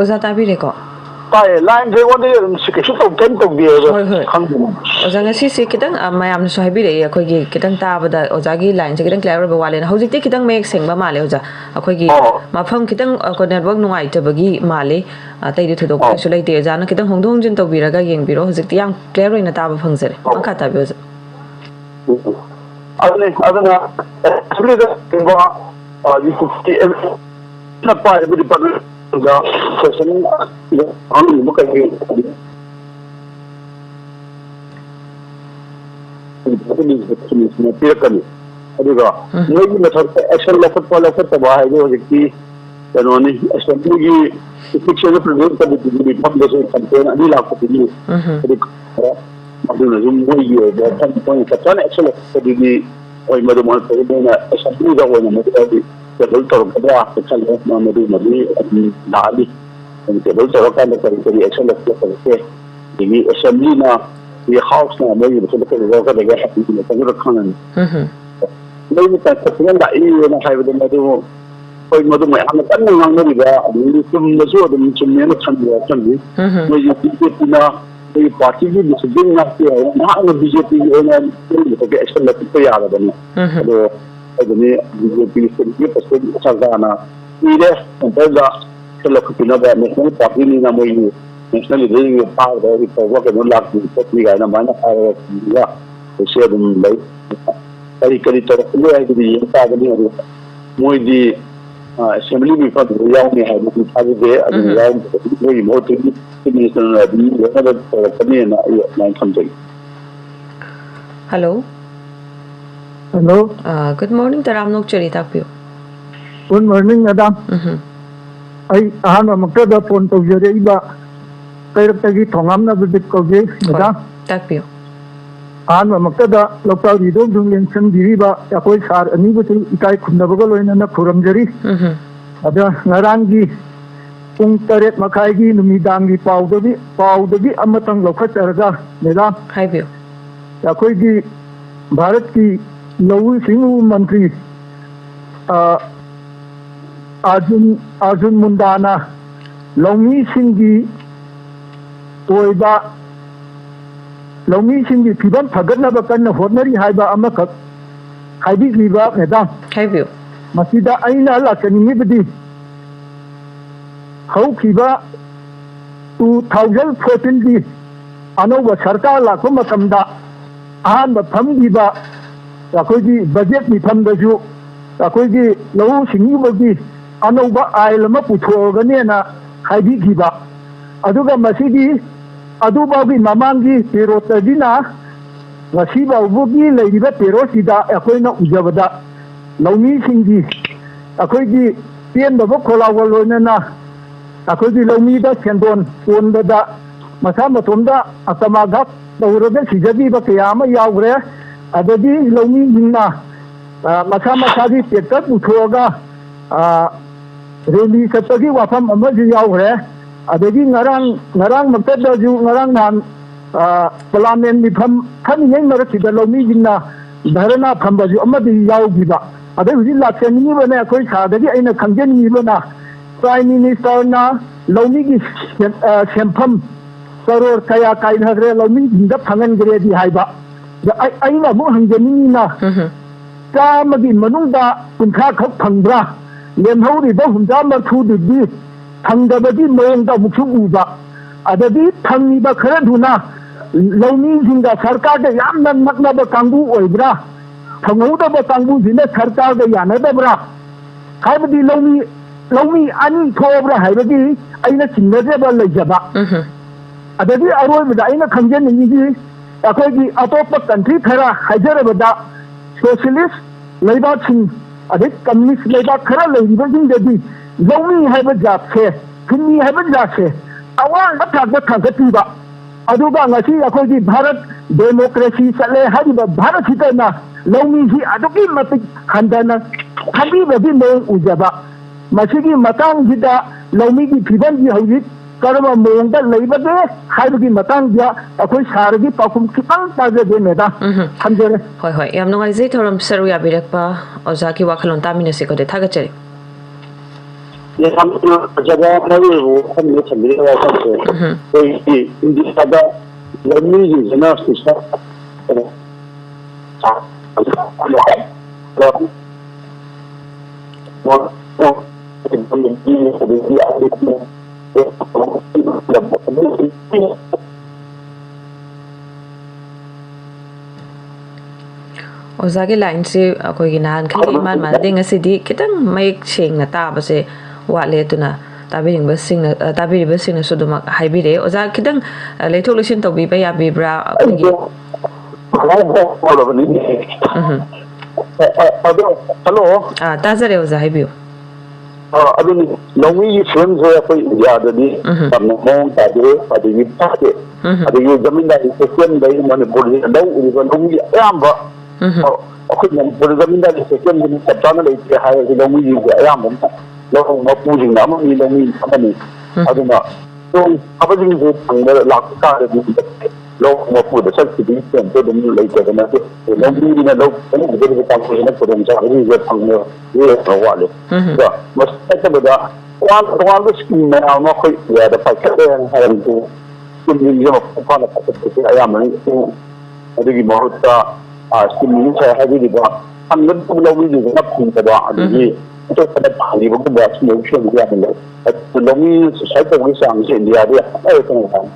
ओजा ताबिरेको ताई line से वो दे security तो can तो भी है ओजा ngasi si kitang mayam so habire akhoi gi kitang tabada oja gi line se kitang clear ba wale hojik te kitang mek sengba male oja akhoi gi mafam kitang ko network nungai tabagi male tai de thudok su leite oja na kitang hongdong jin tobiraga yengbiro hojik ti yang clear oina taba phangsare makha tabi oja adana actually the ba you could na pa budi pa ga question on mo kai ꯄꯤꯔꯛꯀꯅꯤ ꯑꯗꯨꯒ ꯃꯣꯏꯒꯤ ꯃꯊꯛꯇ action ꯂꯧꯈꯠꯄ ꯍꯥꯏꯗꯤ ꯍꯧꯖꯤꯛꯇꯤ ꯀꯩꯅꯣꯅꯤ ꯑꯦꯁꯦꯝꯕ꯭ꯂꯤꯒꯤ ꯏꯐꯤꯛꯁꯟ prevent ꯀꯃꯤꯇꯤꯒꯤ ꯃꯤꯐꯝꯗꯁꯨ complain ꯑꯅꯤ ꯂꯥꯛꯄꯗꯨꯒꯤ ꯑꯗꯨꯅꯁꯨ ꯃꯣꯏꯒꯤ ꯑꯣꯏꯕ ꯃꯣꯏꯅ ꯆꯞ ꯆꯥꯅ ꯑꯦꯛꯁꯟ ꯂꯧꯈꯠꯄꯗꯨꯒꯤ ꯍꯣꯏ ꯃꯗꯨ ꯃꯔꯛꯇꯗꯤ ꯃꯣꯏꯅ ꯑꯦꯁꯦꯝꯕ꯭ꯂꯤꯗ ꯑꯣꯏꯅ ꯃꯗꯨꯗꯤ ꯇꯦꯕꯜ ꯇꯧꯔꯛꯀꯗ꯭ꯔꯥ ꯈꯜꯂꯦ ꯃꯗꯨꯃꯗꯤ ꯑꯗꯨꯝ ꯂꯥꯛꯑꯅꯤ ꯇꯦꯕꯜ ꯇꯧꯔꯀꯥꯟꯗ ꯀꯔꯤ ꯑꯦꯛꯁꯟ ꯂꯧꯈꯠꯂꯛꯀꯦ ꯑꯗꯒꯤ ꯑꯦꯁꯦꯝꯕ꯭ꯂꯤꯅ ꯍꯥꯎꯁꯅ ꯃꯣꯏꯒꯤ ꯃꯊꯛꯇ ꯀꯔꯤ ꯂꯧꯔꯛꯀꯗꯒꯦ ꯍꯥꯏꯕꯗꯨ ꯈꯪꯉꯅꯤ ꯃꯣꯏꯅ ꯐꯖꯅ ꯂꯥꯛꯏꯅ ꯍꯥꯏꯕꯗ ꯃꯗꯨ ꯍꯣꯏ ꯃꯗꯨ ꯃꯌꯥꯝꯅ ꯀꯟꯅ ꯉꯥꯡꯅꯔꯤꯕ ꯑꯗꯒꯤ ꯆꯨꯝꯕꯁꯨ ꯑꯗꯨꯝ ꯆꯨꯝꯃꯦꯅ ꯈꯜꯂꯤ ꯃꯣꯏꯒꯤ BJPꯅ ꯑꯩꯈꯣꯏꯒꯤ ꯄꯥꯔꯇꯤꯒꯤ ꯗꯤꯁꯤꯄ꯭ꯂꯤꯟ ꯉꯥꯛꯄ ꯌꯥꯏ ꯅꯍꯥꯛꯅ BJPꯒꯤ ꯑꯣꯏꯅ ꯃꯊꯛꯇ ꯑꯦꯛꯁꯟ ꯂꯧꯈꯠꯄ ꯌꯥꯔꯕꯅꯤ ꯑꯗꯣ ꯑꯗꯨꯅꯤ BJP ꯁꯔꯀꯥꯔꯅ ꯄꯤꯔꯦ ꯁꯦꯟꯇꯔꯗ ꯑꯦꯛꯁꯟ ꯂꯧꯈꯠꯄꯤꯅꯕ ꯅꯦꯁꯅꯦꯜ ꯄꯥꯔꯇꯤꯅꯤꯅ ꯃꯣꯏꯒꯤ ꯅꯦꯁꯅꯦꯜ ꯂꯤꯗꯔꯁꯤꯡꯒꯤ ꯐꯥꯒꯗꯕ ꯇꯧꯕ ꯀꯩꯅꯣ ꯂꯥꯛꯄꯤ ꯈꯣꯠꯄꯤ ꯀꯥꯏꯅ ꯑꯗꯨꯃꯥꯏꯅ ꯍꯥꯏꯔꯒ ꯊꯝꯕꯤꯔꯒ ꯍꯧꯖꯤꯛꯁꯦ ꯑꯗꯨꯝ ꯂꯩ ꯀꯔꯤ ꯇꯧꯔꯛꯀꯅꯤ ꯍꯥꯏꯕꯗꯤ ꯌꯦꯡ ꯇꯥꯒꯅꯤ ꯑꯗꯨ ꯃꯣꯏꯗꯤ ꯑꯦꯁꯦꯝꯕ꯭ꯂꯤ ꯃꯤꯐꯝꯗꯨꯗ ꯌꯥꯎꯅꯤ ꯍꯥꯏꯕꯗꯤ ꯊꯥꯖꯗꯦ ꯑꯗꯨꯅ ꯌꯥꯎꯗꯕꯗꯤ ꯃꯣꯏꯒꯤ ꯃꯍꯨꯠꯇꯗꯤ ꯆꯤꯐ ꯃꯤꯅꯤꯁꯇꯔꯅ ꯑꯗꯨꯝ ꯂꯣꯏꯅꯕ ꯇꯧꯔꯛꯀꯅꯤꯅ ꯑꯩ ꯑꯗꯨꯃꯥꯏꯅ ꯊꯝꯖꯩ. Hello. Hello. Good morning, Taram Nokchari Takpio. Good morning, Madam. I ahana makada phone to jere iba kairatagi thongam na bidit ko ge Madam. Takpio. Ahana makada lokal ridong dung lensen diriba yakoi sar ani butu ikai khundabaga loina na khuram jari. Ada ngarangi pung taret makai gi numidangi paudagi amatang lokhataraga Madam. Haibio. yakoi gi Bharat ki Lawu Singhu Mantri Arjun Mundana Laumi Singhi Oiba Laumi Singhi Piban Fagadnaba Kanna Hornari Haiba Amakak Haibi Liba Madam Haibio. Masida Aina Lakanibidi How Kiba 2014 di Anova Sarkar Lakuma Kamda ꯑꯍꯥꯟꯕ ꯐꯝꯈꯤꯕ ꯑꯩꯈꯣꯏꯒꯤ budget ꯃꯤꯐꯝꯗꯁꯨ ꯑꯩꯈꯣꯏꯒꯤ ꯂꯧꯎ ꯁꯤꯡꯎꯕꯒꯤ ꯑꯅꯧꯕ ꯑꯥꯏꯟ ꯑꯃ ꯄꯨꯊꯣꯛꯑꯒꯅꯦꯅ ꯍꯥꯏꯕꯤꯈꯤꯕ ꯑꯗꯨꯒ ꯃꯁꯤꯒꯤ ꯑꯗꯨꯐꯥꯎꯒꯤ ꯃꯃꯥꯡꯒꯤ ꯄꯦꯔꯣꯠꯇꯒꯤꯅ ꯉꯁꯤ ꯐꯥꯎꯕꯒꯤ ꯂꯩꯔꯤꯕ ꯄꯦꯔꯣꯠꯁꯤꯗ ꯑꯩꯈꯣꯏꯅ ꯎꯖꯕꯗ ꯂꯧꯃꯤꯁꯤꯡꯒꯤ ꯑꯩꯈꯣꯏꯒꯤ ꯄꯦꯟꯗꯕ ꯈꯣꯜꯂꯥꯎꯒ ꯂꯣꯏꯅꯅ ꯑꯩꯈꯣꯏꯒꯤ ꯂꯧꯃꯤꯗ ꯁꯦꯟꯗꯣꯟ ꯀꯣꯟꯕꯗ ꯃꯁꯥ ꯃꯇꯣꯝꯗ ꯑꯀꯃꯥꯘꯥꯠ ꯇꯧꯔꯒ ꯁꯤꯖꯕꯤꯕ ꯀꯌꯥ ꯑꯃ ꯌꯥꯎꯈ꯭ꯔꯦ ꯑꯗꯒꯤ ꯂꯧꯃꯤꯁꯤꯡꯅ ꯃꯁꯥ ꯃꯁꯥꯒꯤ ꯇ꯭ꯔꯦꯛꯇꯔ ꯄꯨꯊꯣꯛꯑꯒ ꯔꯦꯂꯤ ꯆꯠꯄꯒꯤ ꯋꯥꯐꯝ ꯑꯃꯁꯨ ꯌꯥꯎꯈ꯭ꯔꯦ ꯑꯗꯒꯤ ꯉꯔꯥꯡꯃꯛꯇꯗꯁꯨ ꯉꯔꯥꯡ ꯅꯍꯥꯟ ꯄꯥꯔꯂꯥꯃꯦꯟ ꯃꯤꯐꯝ ꯈꯟꯅꯤꯡꯉꯩ ꯃꯔꯛꯁꯤꯗ ꯂꯧꯃꯤꯁꯤꯡꯅ ꯙꯔꯅꯥ ꯐꯝꯕꯁꯨ ꯑꯃꯗꯤ ꯌꯥꯎꯈꯤꯕ ꯑꯗꯩ ꯍꯧꯖꯤꯛ ꯂꯥꯛꯆꯅꯤꯡꯉꯤꯕꯅꯦ ꯑꯩꯈꯣꯏ ꯁꯥꯗꯒꯤ ꯑꯩꯅ ꯈꯪꯖꯅꯤꯡꯉꯤꯕꯅ ꯄ꯭ꯔꯥꯏꯝ ꯃꯤꯅꯤꯁꯇꯔꯅ ꯂꯧꯃꯤꯒꯤ ꯁꯦꯟꯐꯝ ꯀꯔꯣꯔ ꯀꯌꯥ ꯀꯥꯏꯅꯈ꯭ꯔꯦ ꯂꯧꯃꯤꯁꯤꯡꯗ ꯐꯪꯍꯟꯈ꯭ꯔꯦꯗꯤ ꯍꯥꯏꯕ ꯑꯩꯅ ꯑꯃꯨꯛ ꯍꯪꯖꯅꯤꯡꯉꯤꯅ ꯆꯥꯝꯃꯒꯤ ꯃꯅꯨꯡꯗ 50 ꯈꯛ ꯐꯪꯕ꯭ꯔꯥ ꯂꯦꯝꯍꯧꯔꯤꯕ 50-60ꯗꯨꯗꯤ ꯐꯪꯗꯕꯒꯤ ꯃꯑꯣꯡꯗ ꯑꯃꯨꯛꯁꯨ ꯎꯕ ꯑꯗꯒꯤ ꯐꯪꯉꯤꯕ ꯈꯔꯗꯨꯅ ꯂꯧꯃꯤꯁꯤꯡꯒ ꯁꯔꯀꯥꯔꯗ ꯌꯥꯝꯅ ꯅꯛꯅꯕ ꯀꯥꯡꯕꯨ ꯑꯣꯏꯕ꯭ꯔꯥ ꯐꯪꯍꯧꯗꯕ ꯀꯥꯡꯕꯨꯁꯤꯅ ꯁꯔꯀꯥꯔꯒ ꯌꯥꯅꯗꯕ꯭ꯔꯥ ꯍꯥꯏꯕꯗꯤ ꯂꯧꯃꯤ ꯑꯅꯤ ꯊꯣꯛꯑꯕ꯭ꯔꯥ ꯍꯥꯏꯕꯒꯤ ꯑꯩꯅ ꯆꯤꯡꯅꯖꯕ ꯂꯩꯖꯕ ꯑꯗꯒꯤ ꯑꯔꯣꯏꯕꯗ ꯑꯩꯅ ꯈꯪꯖꯅꯤꯡꯉꯤꯗꯤ ꯑꯩꯈꯣꯏꯒꯤ ꯑꯇꯣꯞꯄ ꯀꯟꯇ꯭ꯔꯤ ꯈꯔ ꯍꯥꯏꯖꯔꯕꯗ ꯁꯣꯁꯤꯌꯦꯂꯤꯁ ꯂꯩꯕꯥꯛꯁꯤꯡ ꯑꯗꯩ ꯀꯝꯃꯨꯅꯤꯁ ꯂꯩꯕꯥꯛ ꯈꯔ ꯂꯩꯔꯤꯕꯁꯤꯡꯗꯗꯤ ꯂꯧꯃꯤ ꯍꯥꯏꯕ ꯖꯥꯠꯁꯦ ꯁꯤꯟꯃꯤ ꯍꯥꯏꯕ ꯖꯥꯠꯁꯦ ꯑꯋꯥꯡꯕ ꯊꯥꯛꯇ ꯊꯥꯡꯒꯠꯄꯤꯕ ꯑꯗꯨꯒ ꯉꯁꯤ ꯑꯩꯈꯣꯏꯒꯤ ꯚꯥꯔꯠ ꯗꯦꯃꯣꯀ꯭ꯔꯦꯁꯤ ꯆꯠꯂꯦ ꯍꯥꯏꯔꯤꯕ ꯚꯥꯔꯠꯁꯤꯗꯅ ꯂꯧꯃꯤꯁꯤ ꯑꯗꯨꯛꯀꯤ ꯃꯇꯤꯛ ꯍꯟꯊꯅ ꯈꯟꯕꯤꯕꯒꯤ ꯃꯑꯣꯡ ꯎꯖꯕ ꯃꯁꯤꯒꯤ ꯃꯇꯥꯡꯁꯤꯗ ꯂꯧꯃꯤꯒꯤ ꯐꯤꯕꯝꯁꯤ ꯍꯧꯖꯤꯛ ꯀꯔꯝꯕ ꯃꯑꯣꯡꯗ ꯂꯩꯕꯒꯦ ꯍꯥꯏꯕꯒꯤ ꯃꯇꯥꯡꯗ ꯑꯩꯈꯣꯏ ꯁꯥꯔꯒꯤ ꯄꯥꯎꯈꯨꯝ ꯈꯤꯇꯪ ꯇꯥꯖꯒꯦ ꯃꯦꯗꯥꯝ ꯊꯝꯖꯔꯦ. ꯍꯣꯏ ꯍꯣꯏ ꯌꯥꯝ ꯅꯨꯡꯉꯥꯏꯖꯩ ꯊꯧꯔꯝ ꯁꯔꯨꯛ ꯌꯥꯕꯤꯔꯛꯄ ꯑꯣꯖꯥꯒꯤ ꯋꯥꯈꯜꯂꯣꯟ ꯇꯥꯃꯤꯟꯅꯁꯤꯀꯣ ꯊꯥꯒꯠꯆꯔꯤ. ꯌꯥꯝꯅ ꯐꯖꯕ ꯃꯔꯨꯑꯣꯏꯕ ꯋꯥꯐꯝꯗ ꯊꯝꯕꯤꯔꯤꯕ ꯋꯥꯐꯝꯁꯦ ꯑꯩꯈꯣꯏꯒꯤ ꯏꯟꯗꯤꯌꯥꯗ ꯂꯧꯃꯤꯁꯤꯡꯁꯤꯅ ꯑꯣꯖꯥꯒꯤ ꯂꯥꯏꯟꯁꯤ ꯑꯩꯈꯣꯏꯒꯤ ꯅꯍꯥꯟꯈꯩ ꯏꯃꯥꯟ ꯃꯥꯟꯅꯗꯦ ꯉꯁꯤꯗꯤ ꯈꯤꯇꯪ ꯃꯌꯦꯛ ꯁꯦꯡꯅ ꯇꯥꯕꯁꯦ ꯋꯥꯠꯂꯦ ꯑꯗꯨꯅ ꯇꯥꯕꯤꯔꯤꯕꯁꯤꯡꯅꯁꯨ ꯑꯗꯨꯃꯛ ꯍꯥꯏꯕꯤꯔꯛꯑꯦ. ꯑꯣꯖꯥ ꯈꯤꯇꯪ ꯂꯩꯊꯣꯛ ꯂꯩꯁꯤꯟ ꯇꯧꯕꯤꯕ ꯌꯥꯕꯤꯕ꯭ꯔꯥ? ꯑꯩꯈꯣꯏꯒꯤ ꯍꯧꯔꯕꯅꯤ ꯑꯗꯣ ꯍꯜꯂꯣ ꯇꯥꯖꯔꯦ ꯑꯣꯖꯥ ꯍꯥꯏꯕꯤꯌꯨ ꯑꯗꯨꯅꯤ ꯂꯧꯃꯤꯒꯤ ꯐꯤꯕꯝꯁꯦ ꯑꯩꯈꯣꯏ ꯏꯟꯗꯤꯌꯥꯗꯗꯤ ꯌꯥꯝꯅ ꯃꯑꯣꯡ ꯇꯥꯗꯦ ꯑꯗꯒꯤ ꯐꯠꯇꯦ ꯑꯗꯒꯤ ꯖꯃꯤꯟꯗꯥꯔꯤ ꯁꯤꯁꯇꯦꯝꯗꯩ ꯃꯅꯤꯄꯨꯔꯒꯤ ꯂꯧ ꯎꯔꯤꯕ ꯂꯧꯃꯤ ꯑꯌꯥꯝꯕ ꯑꯩꯈꯣꯏ ꯃꯅꯤꯄꯨꯔ ꯖꯃꯤꯟꯗꯥꯔꯤ ꯁꯤꯁꯇꯦꯝꯗꯨꯅ ꯆꯞ ꯆꯥꯅ ꯂꯩꯇꯦ ꯍꯥꯏꯔꯁꯤ ꯂꯧꯃꯤꯁꯤꯡꯁꯦ ꯑꯌꯥꯝꯕ ꯂꯧ ꯃꯄꯨꯁꯤꯡꯅ ꯑꯃꯅꯤ ꯂꯧꯃꯤ ꯑꯃꯅꯤ ꯑꯗꯨꯅ ꯊꯕꯛꯁꯤꯡꯁꯦ ꯐꯪꯕ ꯂꯥꯛꯄ ꯇꯥꯔꯗꯤ ꯂꯧ ꯃꯄꯨꯗ ꯆꯠꯈꯤꯕꯒꯤ ꯁꯤꯁꯇꯦꯝꯁꯨ ꯑꯗꯨꯝ ꯂꯩꯇꯕ ꯅꯠꯇꯦ ꯂꯧꯃꯤꯅ ꯂꯧ ꯎꯕꯗꯒꯤ ꯀꯥꯡꯕꯨꯁꯤꯅ ꯈꯨꯗꯣꯡꯆꯥꯕꯁꯤꯡꯁꯦ ꯐꯪꯕ ꯋꯥꯠꯂꯤ ꯃꯁꯤ ꯅꯠꯇꯕꯗ ꯇꯣꯉꯥꯟꯕ ꯁ꯭ꯀꯤꯝ ꯃꯌꯥꯝ ꯑꯃ ꯑꯩꯈꯣꯏ ꯏꯟꯗꯤꯌꯥꯗ ꯄꯥꯏꯈꯠꯂꯦ ꯍꯥꯏꯔꯕꯁꯨ ꯁ꯭ꯀꯤꯝꯁꯤꯡꯁꯦ ꯃꯄꯨꯡ ꯐꯥꯅ ꯄꯥꯏꯈꯠꯄꯁꯦ ꯑꯌꯥꯝꯕꯅ ꯑꯗꯨꯒꯤ ꯃꯍꯨꯠꯇ ꯁ꯭ꯀꯤꯝꯁꯤꯡ ꯉꯁꯥꯏ ꯍꯥꯏꯕꯤꯔꯤꯕ ꯐꯪꯒꯗꯕ ꯂꯧꯃꯤꯁꯤꯡꯁꯤꯅ ꯐꯪꯗꯕ ꯑꯗꯒꯤ ꯑꯇꯣꯞꯄꯗ ꯐꯪꯉꯤꯕꯒꯨꯝꯕ ꯁꯤꯒꯨꯝꯕ ꯐꯤꯕꯝꯁꯦ ꯌꯥꯝꯅ ꯂꯩ ꯂꯧꯃꯤ ꯁꯨꯁꯥꯏꯠ ꯇꯧꯕꯒꯤ ꯆꯥꯡꯁꯦ ꯏꯟꯗꯤꯌꯥꯗ ꯌꯥꯝ ꯂꯩ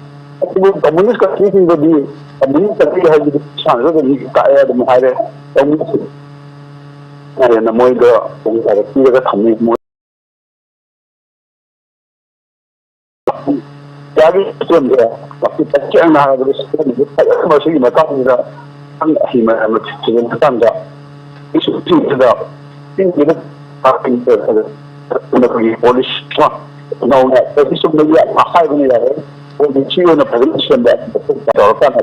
ꯑꯗꯨꯕꯨ ꯀꯝꯃꯨꯅꯤꯁꯠ ꯀꯟꯇ꯭ꯔꯤꯁꯤꯡꯗꯗꯤ ꯀꯝꯃꯨꯅꯤꯁꯠ ꯀꯟꯇ꯭ꯔꯤ ꯍꯥꯏꯕꯗꯤ ꯏꯁꯥꯅꯁꯨ ꯑꯗꯨꯝ ꯇꯥꯛꯑꯦ ꯑꯗꯨꯝ ꯍꯥꯏꯔꯦ ꯂꯧꯃꯤꯁꯤꯡ ꯍꯦꯟꯅ ꯃꯣꯏꯗ ꯈꯨꯗꯣꯡꯆꯥꯕ ꯄꯤꯔꯒ ꯊꯝꯃꯤ ꯏꯟꯗꯤꯌꯥꯒꯤ ꯁꯤꯁꯇꯦꯝꯁꯦ ꯇꯁꯦꯡꯅ ꯍꯥꯏꯔꯕꯗ ꯁꯤꯁꯇꯦꯝꯁꯦ ꯐꯖꯅ ꯃꯁꯤꯒꯤ ꯃꯇꯥꯡꯁꯤꯗ ꯑꯍꯤ ꯃꯌꯥꯝꯅ ꯊꯤꯖꯤꯟꯕ ꯀꯥꯟꯗ ꯏꯁꯨꯁꯤꯡꯁꯤꯗ ꯑꯩꯈꯣꯏꯒꯤ ꯄꯣꯂꯤꯁ ꯅꯧꯅ ꯆꯨꯝꯅꯒꯤ ꯍꯥꯏꯕꯅ ꯌꯥꯔꯦ ꯄꯣꯂꯤꯁꯤ ꯑꯣꯏꯅ ꯐꯖꯅ ꯁꯦꯝꯕ ꯇꯧꯔꯀꯥꯟꯗ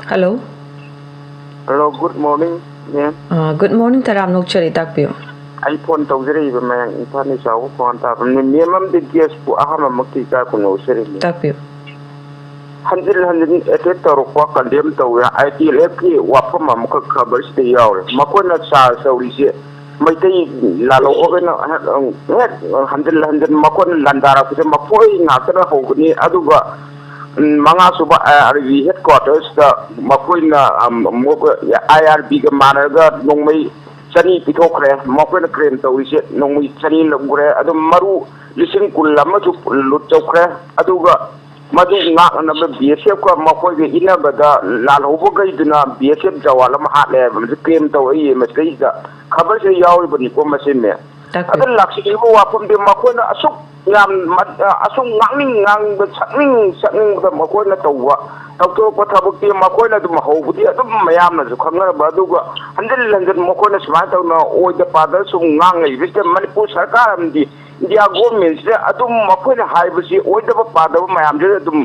ꯍꯜꯂꯣ ꯍꯜꯂꯣ ꯒꯨꯗ ꯃꯣꯔꯅꯤꯡ ꯃꯦꯝ ꯒꯨꯗ ꯃꯣꯔꯅꯤꯡ ꯇꯔꯥꯝ ꯅꯣꯛꯆꯔꯤ ꯇꯥꯛꯄꯤꯌꯨ ꯑꯩ ꯐꯣꯟ ꯇꯧꯖꯔꯛꯏꯕ ꯃꯌꯥꯝ ꯏꯝꯐꯥꯜ ꯆꯥꯎꯕ ꯐꯣꯟ ꯇꯥꯕꯅꯤ ꯃꯦꯝ ꯑꯃꯗꯤ ꯒꯦꯁꯄꯨ ꯑꯍꯥꯟꯕꯃꯛꯇꯤ ꯏꯀꯥꯏꯈꯨꯝꯅ ꯎꯠꯆꯔꯤꯅꯤ ꯇꯥꯛꯄꯤꯌꯨ ꯍꯟꯖꯤꯟ ꯍꯟꯖꯤꯟ ꯑꯦꯇꯦꯛ ꯇꯧꯔꯛꯄ ꯀꯟꯗꯦꯝ ꯇꯧꯋꯦ ITLFꯀꯤ ꯋꯥꯐꯝ ꯑꯃꯈꯛ ꯈꯕꯔꯁꯤꯗ ꯌꯥꯎꯔꯦ ꯃꯈꯣꯏꯅ ꯆꯥꯔꯖ ꯇꯧꯔꯤꯁꯦ ꯃꯩꯇꯩ ꯂꯥꯜꯍꯧꯕꯒꯩꯅ ꯍꯦꯛ ꯍꯟꯖꯤꯟ ꯃꯈꯣꯏꯅ ꯂꯥꯟꯗꯥꯔꯛꯄꯁꯦ ꯃꯈꯣꯏ ꯉꯥꯛꯇꯅ ꯍꯧꯕꯅꯤ ꯑꯗꯨꯒ ꯃꯉꯥꯁꯨꯕ IRB ꯍꯦꯗꯀ꯭ꯋꯥꯇꯔꯁꯇ ꯃꯈꯣꯏꯅ IRBꯒ ꯃꯥꯟꯅꯔꯒ ꯅꯣꯡꯃꯩ 200 ꯄꯤꯊꯣꯛꯈ꯭ꯔꯦ ꯃꯈꯣꯏꯅ ꯀ꯭ꯂꯦꯝ ꯇꯧꯔꯤꯁꯦ ꯅꯣꯡꯃꯩ 200 ꯂꯧꯈ꯭ꯔꯦ ꯑꯗꯨ ꯃꯔꯨ 10,000 ꯑꯃꯁꯨ ꯂꯨꯠ ꯇꯧꯈ꯭ꯔꯦ ꯑꯗꯨꯒ मधु BSF का मकोई इनबदा लालहोबगैदुना BSF जवाल अमा हाले क्लेम तौई मसैदा खबर से यावबनिको मसिने अदन लाक्सिबो वाफम दे मकोना असुक याम असुक ngang sakning मकोना तौवा तौतो थबकती मकोना दुम हौबुदी अदुम मयामना जु खंगरबा अदुगा हंजल मकोना सुमा तौना ओइदा पादर सु ngang बिस्ते मणिपुर सरकार अमदी इंडिया गवर्नमेंट से अदुम मकोना हाइबसी ओइदा पादब मयाम जे अदुम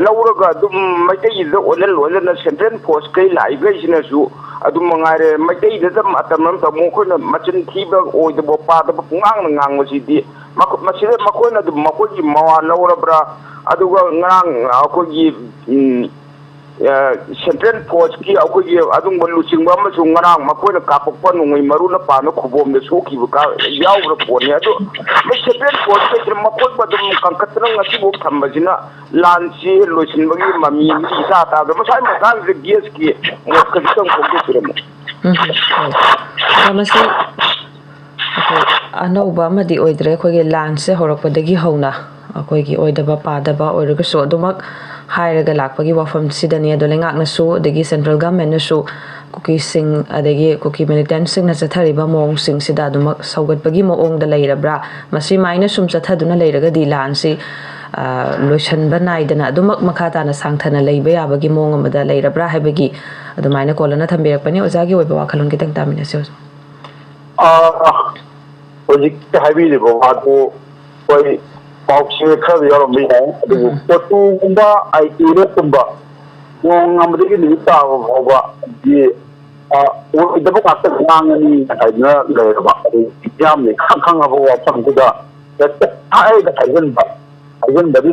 लौरगा अदुम मैतै द ओनल सेंट्रल फोर्स कै लाइगैसिनसु अदुम मंगारे मैतै द मतमम त मकोना मचिन थीबा ओइदा पादब ngang मसिदी मसिदे मकोना अदुम मकोगी मवा लौरबरा अदुगा ngang अकोगी सेंट्रल फोर्स की अकोगी अदुम लुचिंगबा अमसु ngang मकोना कापकपा नुंगै मरुना पानो खबोमदे सोखिबा का यावरा पोने अदु सेंट्रल फोर्स के मकोग बदुम कंकतना ngasiबो थंबजिना लानसी लोचिनबगी ममी इसा ताब मसाय मकान जे गेस की मोकदिसम कोगे सुरम मसी अनौबा मदि ओइद्रे अखोगे लानसे होरकपदगी हौना अखोगी ओइदबा पादबा ओइरगसु अदुमक हायरगा लाकपगी वाफम सिदनी अदोले ngaknasu adagi central government nasu Kuki सिंग अदगी कुकी मिलिटेंट सिंग नचथरिबा मोंग सिंग सिदा अदुमक सौगतपगी मोंग द लेरब्रा मसी माइना सुम चथदुना लेरगदी लानसी लोइसनबा नाइदना अदुमक मखाताना सांगथना लेबा याबगी मोंग अमदा लेरब्रा हाइबगी अदुमाइना कोलना थंबिरकपनी ओजागी ओइबा वाखलोन कितंग तामिनसे Project habi bo ato koi paukse khar yaram bi hai adu potu kumba IT re kumba ngong amdegi ni ta ba di o idabu ka ta ngani aina le ba exam ni khang abo wa pang da ai da aigen ba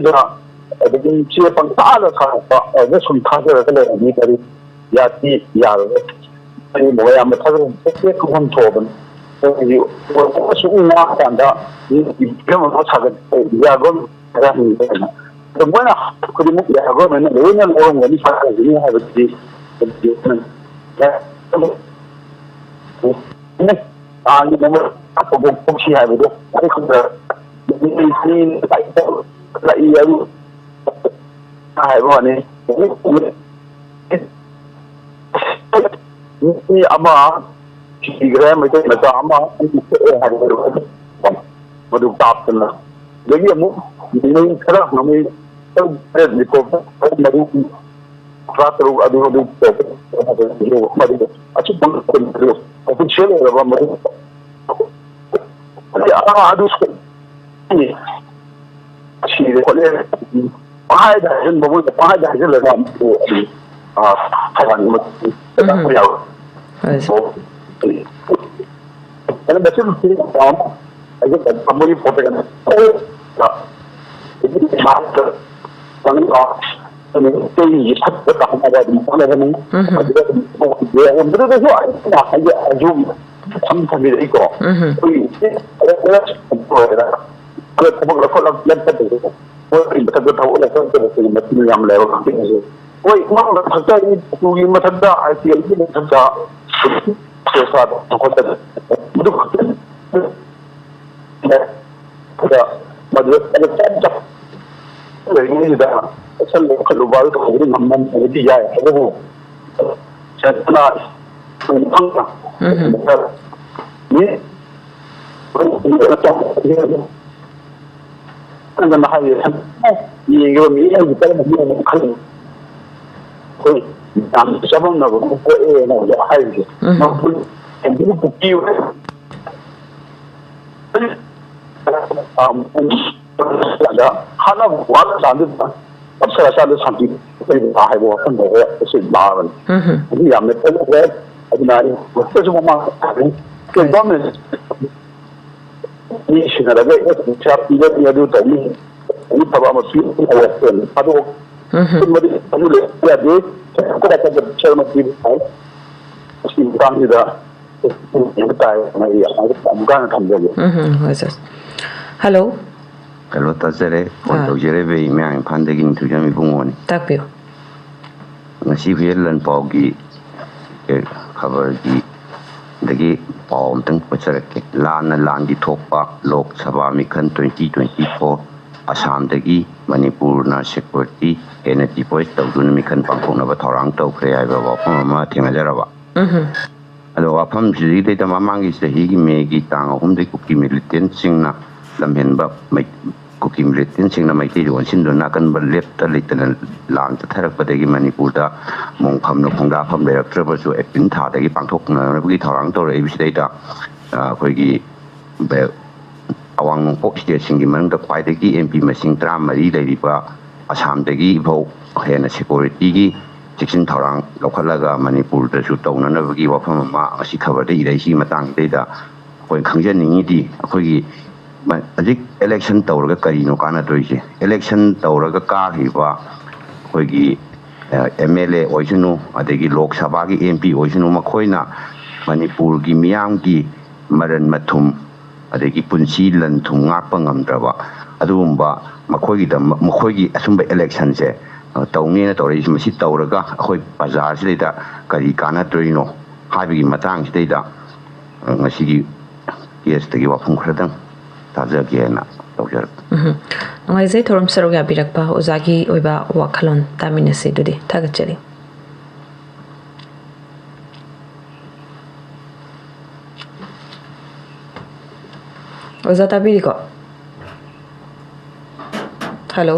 da adu chi pang ta la kha ba ne sum tha ra le ni tari ya ti ya ro ni mo ya ma tha ro ke ko hon tho ban you also not and you come out of the Yagon. The one could move the Yagon and the women or when you have a disease. You never she have it. I have one. Gram itu macam apa? Madu tapna. Jadi amu Ini kerah kami di kota baru Ratul adu acuk banget aku cile apa mau adu ini sih kalau ada yang bawa ada yang lewat kawan macam ya karena betul sih aja kamu ini foto kan ini mata bangun ini tinggi tak ada di mana kan dia yang betul tu aja ajum sampai dia ikut kalau kalau lepas tu Oi, betul tahu lah kan tu mesti yang lewat ni. Oi, mana ada ini tu ini ada IPL ini ada sesuatu aku tak betul ada madrasah ada ini dah asal kalau baru tu ini memang ini ya itu saya ni أنا ما حي يوم يجي كلام يوم خلي كوي عم شافنا بقول أنا حي ما بقول عندي بكيو لا هذا وانا عندي بس أنا سامي في هاي هو كان هو اسم بعض هي عم تقول أبنائي بس ما كمان ini sebenarnya siapa dia itu tadi ini pada masa itu awal pada kemudian kemudian dia aku dah berbicara masih mesti kan tidak yang betul ya bukan tambahan hello hello tasere untuk jere be yang pandegin tu jami bungoni tak pio nasi vietlan paugi cover di dagi pawm tang pacharake lan di thokpa lok sabha mikhan 2024 assam dagi manipur na security energy voice tawdun mikhan pangkhona ba thorang taw khre ai ba phama thengajaraba alo afam ji de ta mamangi sahi gi me gi tang hum de kuki militant singna lamhen ba mai kuki militant singna mai ti jon sin dona kan ba lep ta litan lan ta tharak ba dagi manipur da mong pham no khongda pham le traba su epin tha dagi pangthok na gi thorang taw re bi da khoi gi be awang nong pok state singi mang da kwai dagi mp masing tra mari dai ba assam dagi bho hena security gi chikin thorang lokhalaga manipur da su taw na na gi wa pham ma asi khabar dai dai si matang dai da khoi khangjan ningi di khoi gi adik election tawraga karino kana toise election tawraga ka hiba khoi MLA oisunu adegi Lok Sabha gi MP oisunu makhoina Manipur gi miyam gi maran mathum adegi punsi lan thum ngakpa ngamdraba adumba makhogi asumba election se tawngena tawri masi tawraga akhoi bazar sida kari kana toino habi matang sida ngasi gi yes tagi wafung khradang taja gena tawjar ngai zai thorum saroga birakpa ozagi oiba wakhalon taminasi dudi thagachari oza tabiriko hello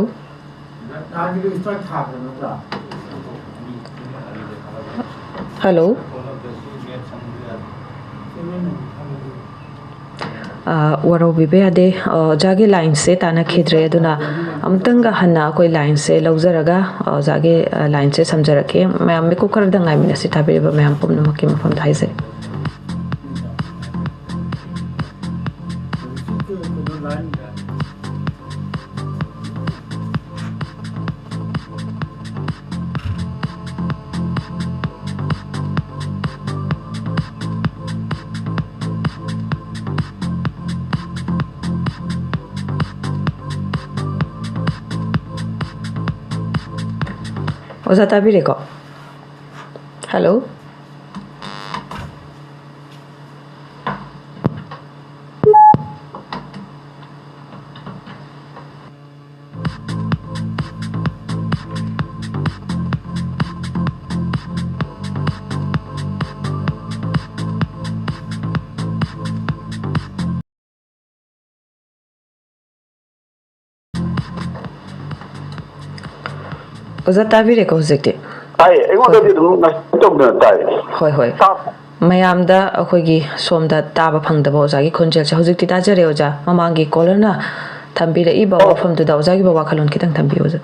hello waro bibe ade jage line se tana khidre aduna amtanga hanna koi line se laujaraga jage line se samjarake mayam me ko karda ngai mina si tabe ba mayam pum no ki mafam thaise oza tabireko hello Oza tabireko hojikti. ꯇꯥꯏ ꯑꯩꯉꯣꯟꯗꯗꯤ ꯑꯗꯨꯝ ꯇꯧꯗꯅ ꯇꯥꯏ Hoi hoi. Mayamda akhoi somda taba phangdaba oza gi khonjel se hojikti tajare oza mamangi caller na thambira iba wafam du da oza gi ba wakhalon kitang thambi oza.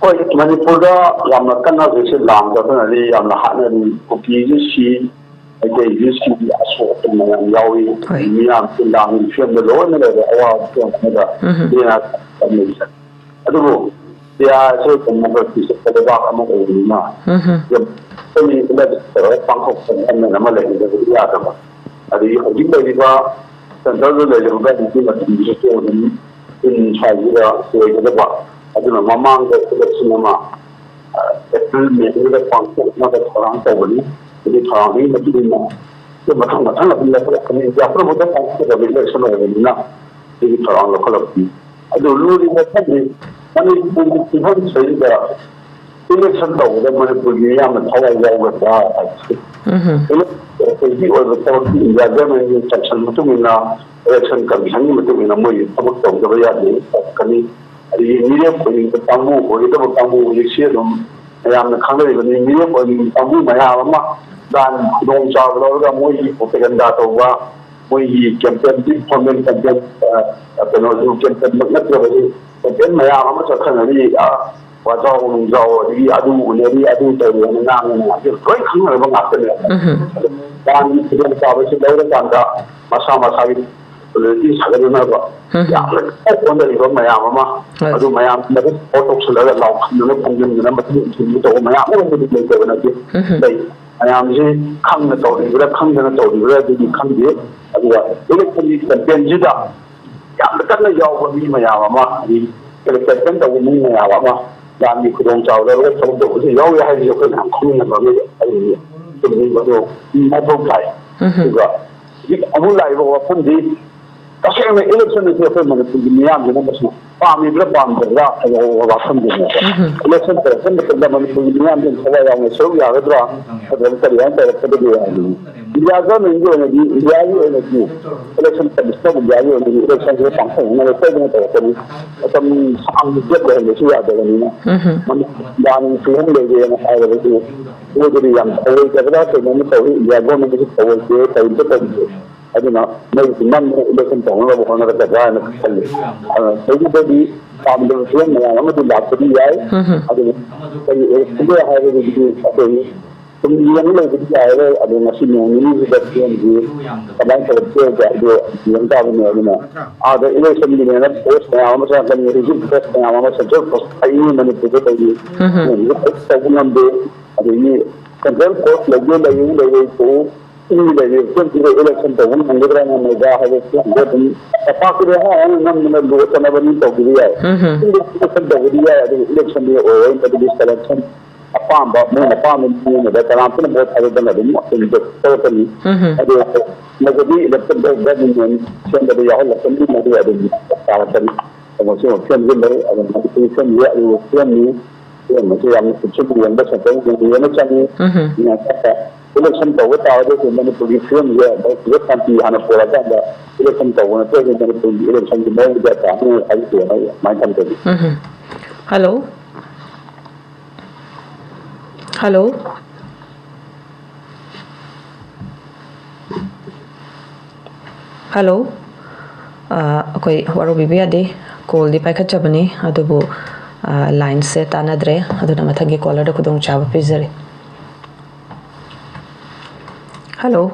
ꯍꯣꯏ ꯃꯅꯤꯄꯨꯔꯗ ꯌꯥꯝꯅ ꯀꯟꯅ ꯍꯧꯖꯤꯛꯁꯦ ꯂꯥꯡꯗꯕꯅꯗꯤ ꯌꯥꯝꯅ ꯍꯥꯠꯅꯔꯤ ꯀꯨꯀꯤꯁꯨ ꯁꯤ ꯑꯩꯈꯣꯏꯒꯤ ꯁꯤ ꯑꯁꯣꯛꯄ ꯃꯌꯥꯝ ꯌꯥꯎꯏ ꯃꯤꯌꯥꯝꯁꯤ ꯂꯥꯡꯒꯤ ꯐꯤꯕꯝꯗ ꯂꯣꯏꯅ ꯂꯩꯔꯦ ꯑꯋꯥꯕ ꯐꯤꯕꯝ ꯑꯃꯗ ꯂꯦꯅ ꯇꯝꯅꯔꯤꯁꯦ ꯑꯗꯨꯕꯨ ꯏꯟꯗꯤꯌꯥꯁꯦ ꯗꯦꯃꯣꯀ꯭ꯔꯦꯁꯤ ꯆꯠꯄ ꯂꯩꯕꯥꯛ ꯑꯃ ꯑꯣꯏꯕꯅꯤꯅ ꯇꯧꯔꯒ ꯄꯥꯡꯊꯣꯛꯄ ꯒꯃꯦꯟ ꯑꯃ ꯂꯩꯕꯗꯤ ꯌꯥꯗꯕ ꯑꯗꯒꯤ ꯍꯧꯖꯤꯛ ꯂꯩꯔꯤꯕ ꯁꯦꯟꯇ꯭ꯔꯦꯜꯗ ꯂꯩꯔꯤꯕ ꯒꯃꯦꯟꯒꯤ ꯃꯇꯝꯗꯁꯨ ꯑꯗꯨꯝ ꯁ꯭ꯋꯥꯏꯁꯤꯗ ꯑꯣꯏꯒꯗꯕ ꯑꯗꯨꯅ ꯃꯃꯥꯡꯗ ꯏꯂꯦꯛꯁꯟ ꯑꯃ ꯑꯦꯄ꯭ꯔꯤꯜ ꯃꯦꯗ ꯄꯥꯡꯊꯣꯛꯅꯕ ꯊꯧꯔꯥꯡ ꯇꯧꯕꯅꯤ ꯑꯗꯨ ꯊꯧꯔꯥꯡꯒꯤ ꯃꯇꯨꯡ ꯏꯟꯅ ꯃꯊꯪ ꯑꯗꯨꯝ ꯂꯧꯈꯠꯂꯛꯀꯅꯤ ꯏꯟꯗꯤꯌꯥ ꯄꯨꯝꯅꯃꯛꯇ ꯄꯥꯡꯊꯣꯛꯀꯗꯕ ꯏꯂꯦꯛꯁꯟ ꯑꯣꯏꯕꯅꯤꯅ ꯁꯤꯒꯤ ꯊꯧꯔꯥꯡ ꯂꯧꯈꯠꯂꯛꯄꯅꯤ ꯑꯗꯨ ꯂꯨꯔꯤꯕ ꯈꯔꯗꯤ ꯃꯅꯤꯄꯨꯔꯒꯤ ꯐꯤꯕꯝꯁꯤꯗ ꯏꯂꯦꯛꯁꯟ ꯇꯧꯕꯗ ꯃꯅꯤꯄꯨꯔꯒꯤ ꯌꯥꯝꯅ ꯊꯋꯥꯏ ꯌꯥꯎꯒꯗ꯭ꯔꯥ ꯍꯥꯏꯕꯁꯤ ꯑꯣꯏꯕ ꯊꯕꯛꯇꯤ ꯏꯟꯗꯤꯌꯥ ꯒꯃꯦꯟꯒꯤ ꯏꯟꯁꯇ꯭ꯔꯛꯁꯟ ꯃꯇꯨꯡ ꯏꯟꯅ ꯏꯂꯦꯛꯁꯟ ꯀꯃꯤꯁꯟꯒꯤ ꯃꯇꯨꯡ ꯏꯟꯅ ꯃꯣꯏꯒꯤ ꯊꯕꯛ ꯇꯧꯗꯕ ꯌꯥꯗꯦ ꯇꯧꯔꯛꯀꯅꯤ ꯑꯗꯒꯤ ꯃꯤꯔꯦꯞ ꯑꯣꯏꯅꯤꯡꯕ ꯀꯥꯡꯕꯨ ꯑꯣꯏꯒꯗꯕ ꯀꯥꯡꯕꯨ ꯍꯧꯖꯤꯛꯁꯤ ꯑꯗꯨꯝ ꯃꯌꯥꯝꯅ ꯈꯪꯅꯔꯤꯕꯅꯤ ꯃꯤꯔꯦꯞ ꯑꯣꯏꯅꯤꯡꯕ ꯀꯥꯡꯕꯨ ꯃꯌꯥꯝ ꯑꯃ ꯂꯥꯟ ꯈꯨꯗꯣꯡꯆꯥꯕ ꯂꯧꯔꯒ ꯃꯣꯏꯒꯤ ꯄ꯭ꯔꯣꯄꯦꯒꯟꯗꯥ ꯇꯧꯕ ꯃꯣꯏꯒꯤ ꯀꯦꯝꯄꯦꯟꯒꯤ ꯐꯣꯔꯃꯦꯜ ꯀꯦꯝꯄꯦꯟ ꯀꯩꯅꯣꯁꯨ ꯀꯦꯝꯄꯦꯟꯃꯛ ꯅꯠꯇ꯭ꯔꯕꯁꯨ ꯀꯦꯝꯄꯦꯟ ꯃꯌꯥꯝ ꯑꯃ ꯆꯠꯊꯅꯔꯤ ꯋꯥꯖꯥꯎ ꯅꯨꯡꯖꯥꯎ ꯑꯗꯒꯤ ꯑꯗꯨ ꯎꯅꯔꯤ ꯑꯗꯨ ꯇꯧꯔꯤꯅ ꯉꯥꯡꯉꯦꯅ ꯑꯗꯨ ꯂꯣꯏ ꯈꯪꯅꯔꯕ ꯉꯥꯛꯇꯅꯦ ꯂꯥꯟꯒꯤ ꯈꯨꯗꯣꯡꯆꯥꯕꯁꯤ ꯂꯧꯔꯀꯥꯟꯗ ꯃꯁꯥ ꯃꯁꯥꯒꯤ ꯄꯣꯂꯤꯇꯤ ꯁꯥꯒꯠꯅꯅꯕ ꯌꯥꯝꯅ ꯍꯣꯠꯅꯔꯤꯕ ꯃꯌꯥꯝ ꯑꯃ ꯑꯗꯨ ꯃꯌꯥꯝ ꯁꯄꯣꯔꯠ ꯇꯧꯁꯤꯜꯂꯒ ꯂꯥꯎꯈꯟꯗꯅ ꯈꯣꯡꯖꯤꯟꯗꯅ ꯃꯇꯨꯡ ꯏꯟꯁꯤꯟꯕ ꯇꯧꯕ ꯃꯌꯥꯝ ꯑꯃꯕꯨꯗꯤ ꯂꯩꯇꯕ ꯅꯠꯇꯦ ꯂꯩ ꯃꯌꯥꯝꯁꯤ ꯈꯪꯅ ꯇꯧꯔꯤꯕ꯭ꯔꯥ ꯈꯪꯗꯅ ꯇꯧꯔꯤꯕ꯭ꯔꯥ ꯑꯗꯨꯗꯤ ꯈꯪꯗꯦ ꯑꯗꯨꯒ ꯏꯂꯦꯛꯁꯟꯒꯤ ꯀꯦꯝꯄꯦꯟꯁꯤꯗ ꯌꯥꯝꯅ ꯀꯟꯅ ꯌꯥꯎꯕ ꯃꯤ ꯃꯌꯥꯝ ꯑꯃ ꯑꯗꯒꯤ ꯀꯦꯝꯄꯦꯟ ꯇꯧꯕ ꯃꯤ ꯃꯌꯥꯝ ꯑꯃ ꯂꯥꯟꯒꯤ ꯈꯨꯗꯣꯡꯆꯥꯕ ꯂꯧꯔꯒ ꯊꯕꯛ ꯇꯧꯕꯁꯨ ꯌꯥꯎꯏ ꯍꯥꯏꯕꯁꯤ ꯑꯩꯈꯣꯏ ꯃꯌꯥꯝ ꯈꯪꯅꯕ ꯑꯩ ꯆꯨꯝꯃꯤꯕꯗꯣ ꯃꯊꯧ ꯇꯥꯏ ꯑꯗꯨꯒ ꯍꯧꯖꯤꯛ ꯑꯃꯨꯛ ꯂꯥꯛꯏꯕ ꯋꯥꯐꯝꯗꯤ तसेंग इलेक्शन से अपने मनपुर मियाम जो पामीब्रा पामद्रा वाफमदुने इलेक्शन तरफन मतलब मनपुर मियाम जो सवा याम सौ यागद्रा अदर तरियां तरफदे याली इलाजा में जो है इलाजी है कि इलेक्शन कमिश्नर इलाजी है इलेक्शन से पांच होने वाले तो तरफदे तम साम जब है जो यादवनी ना मन दान फिल्म ले गए ना है वो जो याम कोई जगह से मैंने तो इलाजा में जो कोई के टाइम पे aduna mai nan election tawna ba hona da ga na kalli sai da bi family friend ne amma da laptop yayi aduna sai kuma ya hawo da bi sai tum yan ne da yayi aduna shi ne ni da friend ji kaman ta ce da do yan da ne aduna da election ne na post ne amma sa kan ne ji post ne amma sa jo post ai ne ne da da yi sai nan be aduni central court lagi ko ini election tahun mengira mega harus jadi apa kira orang nam dua tahun bani tahu dia election tahu dia election dia orang tadi di selection apa mana ada kalau pun buat ada dan ada untuk tahu tadi ada jadi election dah jadi yang dari yang election ini ada di cara tadi maksudnya election dia ada election dia election ni macam yang cukup yang besar yang macam ni yang kata election tahu tahu tu mana pergi film dia dia kanti hana pola dah election tahu na tu mana pergi election di mana dia tahu hari tu macam tu. Hello. Hello. Hello. Okay, waru bibi ade call di pai khacha bani adubu line se tanadre aduna mathangi caller da kudong chaba pizare. Hello.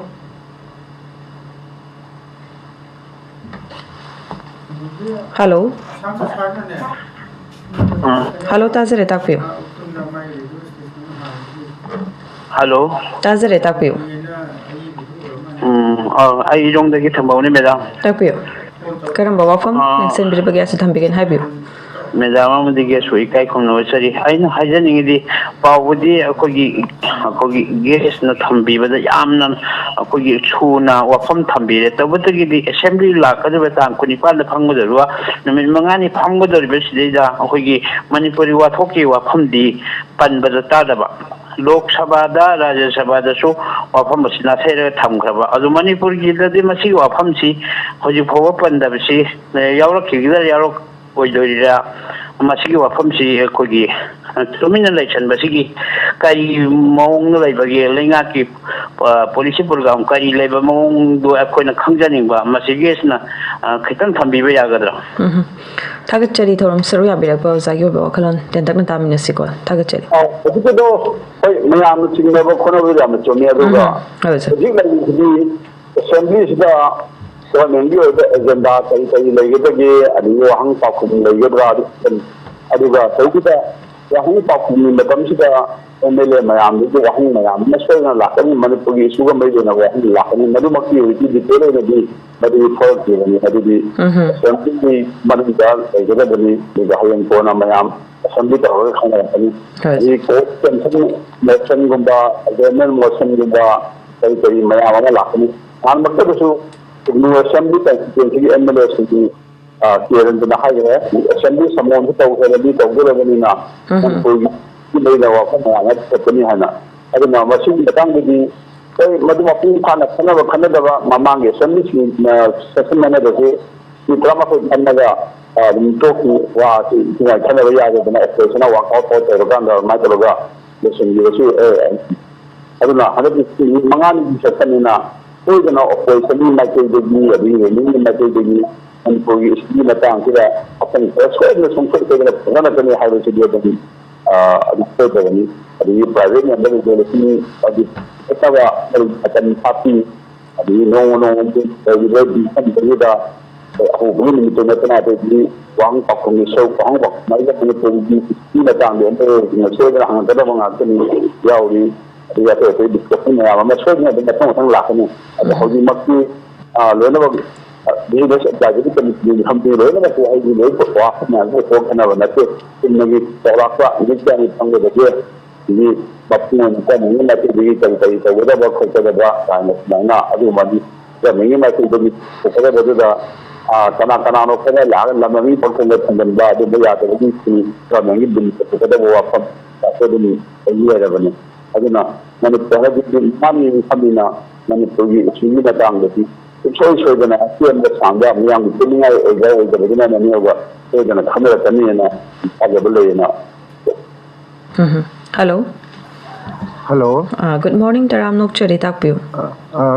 Hello. Hello, Tazare Takpio. Hello. Tazare Takpio. I don't get a bone, madam. Takpio. Karamba wafam, and send me the gas to begin have you. Madam, the guest week I come no sorry. I know hiding the Pawudi, a coggy guest not Tambi, but the Yamnan, a coggy tuna, or from Tambi, but the assembly like other time, Kunipa the Pangodua, the Mangani Pango the University, a coggy Manipuri Watoki, or Pumdi, Pan Bazatadaba. Lok Sabada, Raja Sabada, so or Pumbas Nasera Tamkaba, as Manipur Gila de Masi or Pumsi, Hoji Power Pandabasi, the Yarok, Yarok. ꯑꯣꯏꯗꯣꯏꯔꯥ ꯃꯁꯤꯒꯤ ꯋꯥꯐꯝꯁꯤ ꯑꯩꯈꯣꯏꯒꯤ ꯇꯨꯃꯤꯟꯅ ꯂꯩꯁꯟꯕꯁꯤꯒꯤ ꯀꯔꯤ ꯃꯑꯣꯡꯗ ꯂꯩꯕꯒꯦ ꯂꯩꯉꯥꯛꯀꯤ policy programme ꯀꯔꯤ ꯂꯩꯕ ꯃꯑꯣꯡꯗꯣ ꯑꯩꯈꯣꯏꯅ ꯈꯪꯖꯅꯤꯡꯕ ꯃꯁꯤꯒꯤꯁꯤꯅ ꯈꯤꯇꯪ ꯊꯝꯕꯤꯕ ꯌꯥꯒꯗ꯭ꯔꯥ? ꯊꯥꯒꯠꯆꯔꯤ ꯊꯧꯔꯝ ꯁꯔꯨꯛ ꯌꯥꯕꯤꯔꯛꯄ ꯑꯣꯖꯥꯒꯤ ꯑꯣꯏꯕ ꯋꯥꯈꯜꯂꯣꯟ ꯇꯦꯟꯇꯛꯅ ꯇꯥꯃꯤꯟꯅꯁꯤꯀꯣ ꯊꯥꯒꯠꯆꯔꯤ ꯍꯧꯖꯤꯛꯀꯤꯗꯣ ꯍꯣꯏ ꯃꯌꯥꯝꯅ ꯆꯤꯡꯅꯕ ꯈꯣꯠꯅꯕ ꯌꯥꯝꯅ ꯆꯨꯝꯃꯤ ꯑꯗꯨꯒ ꯍꯧꯖꯤꯛ ꯂꯩꯔꯤꯁꯤꯗꯤ ꯑꯦꯁꯦꯝꯕ꯭ꯂꯤꯁꯤꯗ ꯒꯣꯔꯃꯦꯟꯒꯤ ꯑꯣꯏꯕ ꯑꯦꯖꯦꯟꯗꯥ ꯀꯔꯤ ꯀꯔꯤ ꯂꯩꯒꯗꯒꯦ ꯑꯗꯒꯤ ꯋꯥꯍꯪ ꯄꯥꯎꯈꯨꯝ ꯂꯩꯒꯗ꯭ꯔꯥ ꯑꯗꯨꯒ ꯀꯩꯒꯤꯗ ꯋꯥꯍꯪ ꯄꯥꯎꯈꯨꯝꯒꯤ ꯃꯇꯝꯁꯤꯗ MLA ꯃꯌꯥꯝꯗꯨꯒꯤ ꯋꯥꯍꯪ ꯃꯌꯥꯝ ꯑꯃ ꯁꯣꯏꯗꯅ ꯂꯥꯛꯀꯅꯤ ꯃꯅꯤꯄꯨꯔꯒꯤ ꯏꯁꯨꯒ ꯃꯔꯤ ꯂꯩꯅꯕ ꯋꯥꯍꯪ ꯂꯥꯛꯀꯅꯤ ꯃꯗꯨꯃꯛꯀꯤ ꯍꯧꯖꯤꯛꯀꯤ ꯗꯤꯇꯦꯜ ꯑꯣꯏꯅꯗꯤ ꯃꯗꯨ ꯊꯣꯛꯂꯛꯇ꯭ꯔꯤꯕꯅꯤ ꯑꯗꯨꯗꯤ ꯑꯦꯁꯦꯝꯕ꯭ꯂꯤꯒꯤ ꯃꯅꯨꯡꯗ ꯂꯩꯒꯗꯕꯅꯤ ꯑꯗꯨꯒ ꯍꯌꯦꯡ ꯀꯣꯟꯅ ꯃꯌꯥꯝ ꯑꯦꯁꯦꯝꯕ꯭ꯂꯤ ꯇꯧꯔꯒ ꯈꯪꯅꯔꯛꯀꯅꯤ ꯑꯗꯒꯤ ꯀꯣꯔꯞꯁꯟ ꯃꯣꯁꯟꯒꯨꯝꯕ ꯑꯦꯖꯦꯟꯃꯦꯟ ꯃꯣꯁꯟꯒꯨꯝꯕ ꯀꯔꯤ ꯀꯔꯤ ꯃꯌꯥꯝ ꯑꯃ ꯂꯥꯛꯀꯅꯤ ꯅꯍꯥꯟꯃꯛꯇꯗꯁꯨ ꯑꯦꯁꯦꯝꯕ꯭ꯂꯤ ꯀꯟꯁꯇꯤꯇꯨꯌꯦꯟꯁꯤꯒꯤ MLAꯁꯤꯡꯒꯤ ꯀꯦꯔꯟꯗꯨꯅ ꯍꯥꯏꯈ꯭ꯔꯦ ꯑꯦꯁꯦꯝꯕ꯭ꯂꯤ ꯁꯃꯣꯟꯁꯨ ꯇꯧꯒꯗꯕꯅꯤꯅ ꯃꯅꯤꯄꯨꯔꯒꯤ ꯂꯩꯅ ꯋꯥꯐꯝ ꯃꯌꯥꯝ ꯑꯃ ꯊꯣꯛꯀꯅꯤ ꯍꯥꯏꯅ ꯑꯗꯨꯅ ꯃꯁꯤꯒꯤ ꯃꯇꯥꯡꯗꯗꯤ ꯍꯣꯏ ꯃꯗꯨ ꯃꯄꯨꯡ ꯐꯥꯅ ꯈꯟꯅꯕ ꯈꯟꯅꯗꯕ ꯃꯃꯥꯡꯒꯤ ꯑꯦꯁꯦꯝꯕ꯭ꯂꯤꯁꯤꯡ ꯁꯦꯁꯟ ꯑꯃꯗꯁꯨ 12 ꯈꯟꯅꯒ ꯑꯗꯨꯝ ꯇꯣꯛꯈꯤ ꯋꯥꯁꯤ ꯏꯟꯊꯤꯉꯥꯏ ꯈꯟꯅꯕ ꯌꯥꯗꯗꯅ ꯑꯦꯛꯁꯄ꯭ꯔꯦꯁꯟ ꯋꯥꯛꯑꯥꯎꯠ ꯇꯧꯔꯀꯥꯟꯗ ꯑꯗꯨꯃꯥꯏꯅ ꯇꯧꯔꯒ ꯂꯣꯏꯁꯤꯟꯈꯤꯕꯁꯨ ꯑꯗꯨꯅ ꯍꯟꯗꯛꯀꯤ 5ꯅꯤꯒꯤ ꯁꯦꯁꯟꯅꯤꯅ ꯁꯣꯏꯗꯅ ꯑꯣꯄꯣꯖꯤꯁꯟꯒꯤ ꯃꯥꯏꯀꯩꯗꯒꯤ ꯑꯗꯒꯤ ꯔꯦꯂꯤꯡꯒꯤ ꯃꯥꯏꯀꯩꯗꯒꯤ ꯃꯅꯤꯄꯨꯔꯒꯤ ꯏꯁꯨꯒꯤ ꯃꯇꯥꯡꯁꯤꯗ ꯋꯥꯐꯝ ꯈꯔ ꯁꯣꯏꯗꯅ ꯁꯨꯡꯁꯣꯏ ꯁꯣꯏꯗꯅ ꯐꯪꯅꯔꯛꯀꯅꯤ ꯍꯥꯏꯕꯁꯤꯗꯤ ꯑꯗꯨꯝ ꯑꯗꯨꯝ ꯁꯣꯏꯗꯕꯅꯤ ꯑꯗꯒꯤ ꯄ꯭ꯔꯥꯏꯚꯦꯠ ꯃꯦꯝꯕꯔ ꯔꯤꯖꯣꯂꯨꯁꯟ ꯑꯗꯨ ꯐꯠꯇꯕ ꯃꯇꯝ ꯍꯥꯞꯄꯤ ꯑꯗꯒꯤ ꯅꯣꯡꯃ ꯅꯣꯡꯃꯒꯤ ꯇꯧꯔꯤꯕ ꯗꯤꯁꯟꯁꯤꯗ ꯑꯍꯧꯕꯒꯤ ꯅꯨꯃꯤꯠꯇꯨ ꯅꯠꯇꯅ ꯑꯗꯒꯤ ꯋꯥꯍꯪ ꯄꯥꯎꯈꯨꯝꯒꯤ ꯁꯔꯨꯛ ꯋꯥꯍꯪ ꯄꯥꯎꯈꯨꯝ ꯃꯅꯤꯄꯨꯔꯒꯤ ꯏꯁꯨꯒꯤ ꯃꯇꯥꯡꯗ ꯁꯣꯏꯗꯅ ꯍꯪꯉꯛꯀꯗꯕ ꯉꯥꯛꯇꯅꯤ ꯌꯥꯎꯔꯤ ꯑꯗꯨꯒ ꯑꯇꯩ ꯑꯇꯩ ꯗꯤꯁꯀꯁꯟ ꯃꯌꯥꯝ ꯑꯃ ꯁꯣꯏꯗꯅ ꯑꯗꯨꯝ ꯃꯊꯪ ꯂꯥꯛꯀꯅꯤ ꯑꯗꯣ ꯍꯧꯖꯤꯛꯃꯛꯇꯤ ꯂꯣꯏꯅꯃꯛ ꯕꯤꯖꯤꯅꯦꯁ ꯑꯦꯗꯚꯥꯏꯖꯔꯤ ꯀꯃꯤꯇꯤꯒꯤ ꯀꯝꯄꯅꯤ ꯂꯣꯏꯅꯃꯛꯁꯨ ꯑꯩꯒꯤ ꯂꯣꯏ ꯋꯥꯐꯝ ꯃꯌꯥꯝꯁꯨ ꯊꯣꯛꯅꯕ ꯅꯠꯇꯦ ꯆꯨꯝꯅꯒꯤ ꯆꯥꯎꯔꯥꯛꯄ ꯅꯨꯃꯤꯠ ꯀꯌꯥꯅꯤ ꯐꯪꯒꯗꯒꯦ ꯑꯗꯒꯤ ꯃꯄꯨꯡ ꯑꯣꯏꯅ ꯒꯣꯔꯃꯦꯟꯒꯤ ꯃꯥꯏꯀꯩꯗꯒꯤ ꯀꯔꯤ ꯀꯔꯤ ꯇꯧꯒꯗꯕ ꯈꯣꯠꯀꯗꯕ ꯀꯥꯏꯅ ꯁꯨꯃꯥꯏꯅ ꯑꯗꯨꯒꯨꯝꯕꯗꯤ ꯒꯣꯔꯃꯦꯟꯒꯤ ꯃꯥꯏꯀꯩꯗꯒꯤ ꯊꯣꯛꯀꯗꯕꯗꯨꯗ ꯀꯅꯥꯅꯣ ꯈꯔ ꯂꯥꯛꯑꯒ ꯂꯝ ꯃꯃꯤꯡ ꯄꯪꯊꯣꯛꯅ ꯊꯝꯖꯤꯟꯕ ꯑꯗꯨꯝꯕ ꯌꯥꯗꯕꯒꯤ ꯒꯣꯔꯃꯦꯟꯒꯤ ꯕꯤꯜ ꯄꯨꯊꯣꯛꯀꯗꯕ ꯋꯥꯐꯝ ꯑꯗꯨꯝ ꯂꯩꯔꯕꯅꯤ ꯑꯗꯨꯅ ꯃꯅꯤꯄꯨꯔ ꯍꯥꯏꯕꯗꯤ ꯃꯤꯌꯥꯝꯒꯤ ꯐꯝꯃꯤꯅ ꯃꯅꯤꯄꯨꯔꯒꯤ ꯏꯁꯨꯒꯤ ꯃꯇꯥꯡꯗꯗꯤ ꯁꯨꯡꯁꯣꯏ ꯁꯣꯏꯗꯅ ꯑꯆꯦꯟꯕ ꯁꯥꯡꯕ ꯃꯤꯌꯥꯝꯒꯤ ꯄꯨꯅꯤꯡꯉꯥꯏ ꯑꯣꯏꯕ ꯑꯣꯏꯗꯕꯗꯨꯅ ꯃꯤꯑꯣꯏꯕ ꯁꯣꯏꯗꯅ ꯈꯟꯅꯔꯛꯀꯅꯤꯅ ꯊꯥꯖꯕ ꯂꯩꯌꯦꯅ. Hello. Hello. Good morning, Taram Nokchari Takpiu.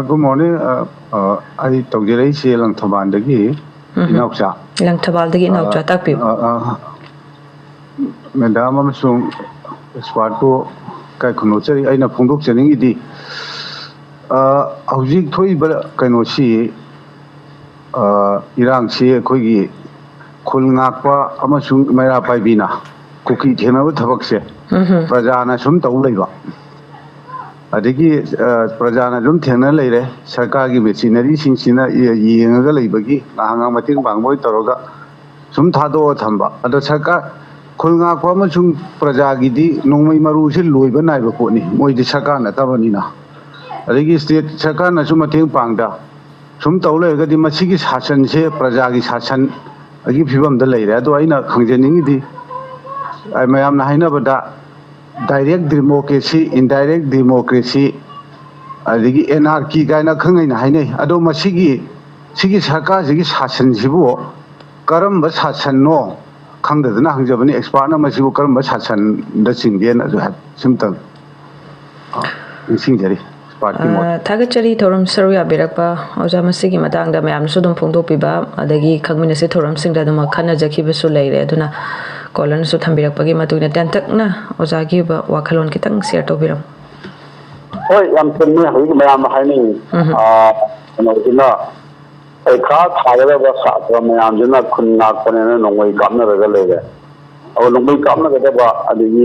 Good morning. I Togirei Langthabandagi, Inaucha. Langthabaldagi Inaucha Takpiu. Madam Amsung Swarto Kaikunochari, Aina Punduk Janingidi. Houzik Toy Kanoshi Irang Si Kogi Kulnakwa Amasung Mera Paibina. Cookie Tena Tabakse. Prajana Sum Tauliva. Adigi Prajana Dum Tena Lere, Sakagi Machinery Sinsina Yanga Libagi, Nanga Matin Bangboy Toroga, Sum Tado Tamba, Ada Saka Kulna Kwamasum Prajagidi, Nomi Marusi Luiban Ibaponi, Moy the Sakana Tavanina. Adigi State Sakana Sumating Pangda. Sum Taula the Machigis Hassan Se, Prajagis Hassan, I give him the later. Do I not congening I may am Naina Bada direct democracy, indirect democracy, the anarchy Gaina Kung in Haine, Ado Masigi, Sigi Saka, Sigi Hassan Zibu, Karam was Hassan no, Kanga the Nahjabani, Expana Masibu Karam was Hassan, the Sindian as you have symptom. In Singeri. Tagachari Torum Saruya Birakpa, Ojamasigi Matanga, Mam Sudum Punto Piba, Adagi Kagminasi Torum Sing that the Makana Jaki Besulay, Duna. Colon so Tambirakpagi Matuna Tantakna, Ozagi, Wakalon Kitang, Seattle Biram. Oh, I'm telling you, I'm hiding. A car, however, was shot from my Angela could not put in a way governor later. Our Lumbi governor, the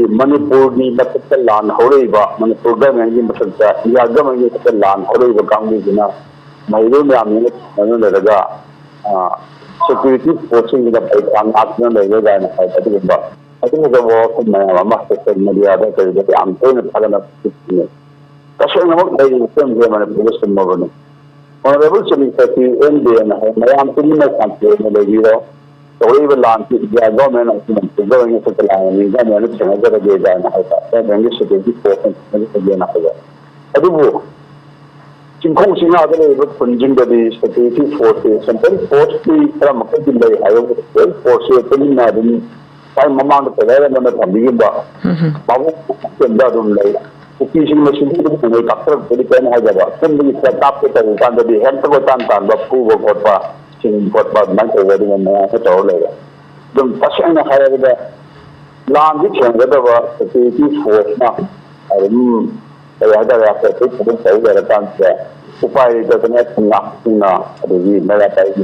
Manipur, the land, Horiba, Manipur, and Yagam, the land, Horiba, Gamma, my room, security forcing the national level and I think the war of my master media that I'm going to tell enough. That's why I'm not playing the same game and a position movement. Honorable Secretary, ND and I am putting my country in the Euro, so we will launch the government of the going into the line and then anything other day than I thought. Then this should be 4% again after that. I do. Jim ꯈꯣꯡꯁꯤꯡ ꯉꯥꯗ ꯂꯩꯔꯤꯕ ꯈꯨꯟꯁꯤꯡꯗꯗꯤ security ꯐꯣꯔꯁꯁꯤ central ꯐꯣꯔꯁꯀꯤ ꯈꯔ ꯃꯈꯩꯗꯤ ꯂꯩ ꯍꯥꯏꯕ central ꯐꯣꯔꯁꯁꯦ ꯇꯨꯃꯤꯟꯅ ꯑꯗꯨꯝ ꯈ꯭ꯋꯥꯏ ꯃꯃꯥꯡꯗ ꯄꯦꯂꯔ ꯑꯃꯅ ꯊꯝꯕꯤꯈꯤꯕ ꯃꯥꯕꯨꯡ ꯑꯗꯨꯝ ꯂꯩ ꯀꯨꯀꯤꯁꯤꯡ ꯃꯁꯤꯡꯗꯨ ꯀꯨꯝꯍꯩ ꯀꯥꯞꯊꯔꯛꯄꯗꯤ ꯀꯩꯅꯣ ꯍꯥꯏꯖꯕ ꯆꯨꯝꯕꯒꯤ ꯈꯔ ꯀꯥꯞꯀꯦ ꯇꯧꯕ ꯀꯥꯟꯗꯗꯤ ꯍꯦꯛꯇ ꯇꯥꯟ ꯇꯥꯟꯕ ꯐꯨꯕ ꯈꯣꯠꯄ ꯁꯤꯡꯕ ꯈꯣꯠꯄ ꯑꯗꯨꯃꯥꯏꯅ ꯇꯧꯕ ꯑꯗꯨꯒ ꯃꯌꯥꯝꯁꯦ ꯇꯧꯔ ꯂꯩꯔꯦ ꯑꯗꯨꯝ ꯇꯁꯦꯡꯅ ꯍꯥꯏꯔꯕꯗ ꯂꯥꯟꯁꯤ ꯊꯦꯡꯒꯗꯕ ꯁꯦꯀ꯭ꯌꯨꯔꯤꯇꯤ ꯐꯣꯔꯁꯅ ꯑꯗꯨꯝ ꯀꯩ ꯍꯥꯏꯇꯥꯔꯦ ꯑꯩꯈꯣꯏ ꯊꯕꯛ ꯇꯧ ꯂꯩꯔꯀꯥꯟꯁꯤꯗ ꯎꯄꯥꯏ ꯂꯩꯇꯗꯅ ꯉꯥꯛꯇꯨꯅ ꯑꯗꯒꯤ ꯃꯩꯔꯥ ꯄꯥꯏꯕꯤ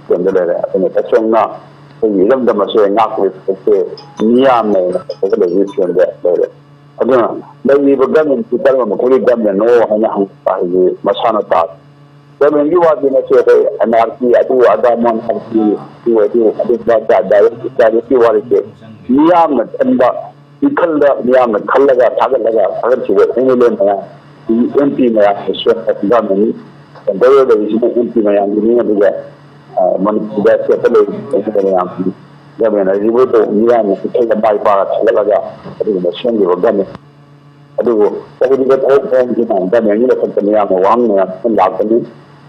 ꯁꯦꯝꯗ ꯂꯩꯔꯦ ꯑꯗꯨꯅ ꯇꯁꯦꯡꯅ ꯑꯩꯈꯣꯏꯒꯤ ꯏꯔꯝꯗꯝ ꯑꯁꯦ ꯉꯥꯛꯄꯒꯤ ꯊꯕꯛꯁꯦ ꯃꯤꯌꯥꯝꯅ ꯂꯩꯕꯒꯤ ꯐꯤꯕꯝꯗ ꯂꯩꯔꯦ ꯑꯗꯨꯅ ꯂꯩꯔꯤꯕ ꯒꯃꯦꯟꯁꯤ ꯀꯔꯝꯕ ꯃꯈꯣꯏꯒꯤ ꯒꯃꯦꯟꯅꯣ ꯍꯥꯏꯅ ꯍꯪꯕ ꯍꯥꯏꯕꯁꯤ ꯃꯁꯥꯅ ꯇꯥꯔꯦ ꯒꯃꯦꯟꯒꯤ ꯋꯥꯗꯤ ꯅꯠꯇꯦ ꯑꯩꯈꯣꯏ ꯑꯦꯟꯑꯥꯔꯁꯤ ꯑꯗꯨ ꯑꯗꯥ ꯃꯣꯟꯍꯥꯔꯁꯤ ꯑꯗꯨꯒꯤ ꯋꯥꯔꯤꯁꯦ ꯃꯤꯌꯥꯝꯅ ꯈꯟꯕ ꯏꯈꯜꯗ ꯃꯤꯌꯥꯝꯅ ꯈꯜꯂꯒ ꯊꯥꯒꯠꯂꯒ ꯊꯥꯒꯠꯈꯤꯕ ꯑꯦꯝ ꯃꯌꯥꯝ ꯑꯦꯝ ꯄꯤ ꯃꯌꯥꯝꯅꯁꯨ ꯒꯃꯦꯟ ꯁꯦꯟꯇꯔꯗ ꯂꯩꯔꯤꯁꯤꯅ ꯑꯦꯝ ꯄꯤ ꯃꯌꯥꯝꯒꯤꯅꯤ ꯑꯗꯨꯒ ꯃꯅꯤꯄꯨꯔꯗ ꯁꯦꯠꯇ ꯂꯩꯔꯤꯕ ꯃꯌꯥꯝꯒꯤ ꯒꯃꯦꯟ ꯑꯁꯤꯕꯨ ꯃꯤꯌꯥꯝꯅ ꯏꯈꯜꯗ ꯃꯥꯏ ꯄꯥꯛꯑ ꯊꯥꯒꯠꯂꯒ ꯑꯗꯨꯒꯨꯝꯕ ꯁꯦꯝꯈꯤꯕ ꯒꯃꯦꯟ ꯑꯗꯨꯕꯨ ꯇꯧꯔꯤꯕ ꯊꯕꯛ ꯊꯧꯔꯝꯁꯤꯅ ꯒꯃꯦꯟꯒꯤ ꯃꯊꯛꯇ ꯃꯤꯌꯥꯝꯅ ꯋꯥꯍꯪ ꯃꯌꯥꯝ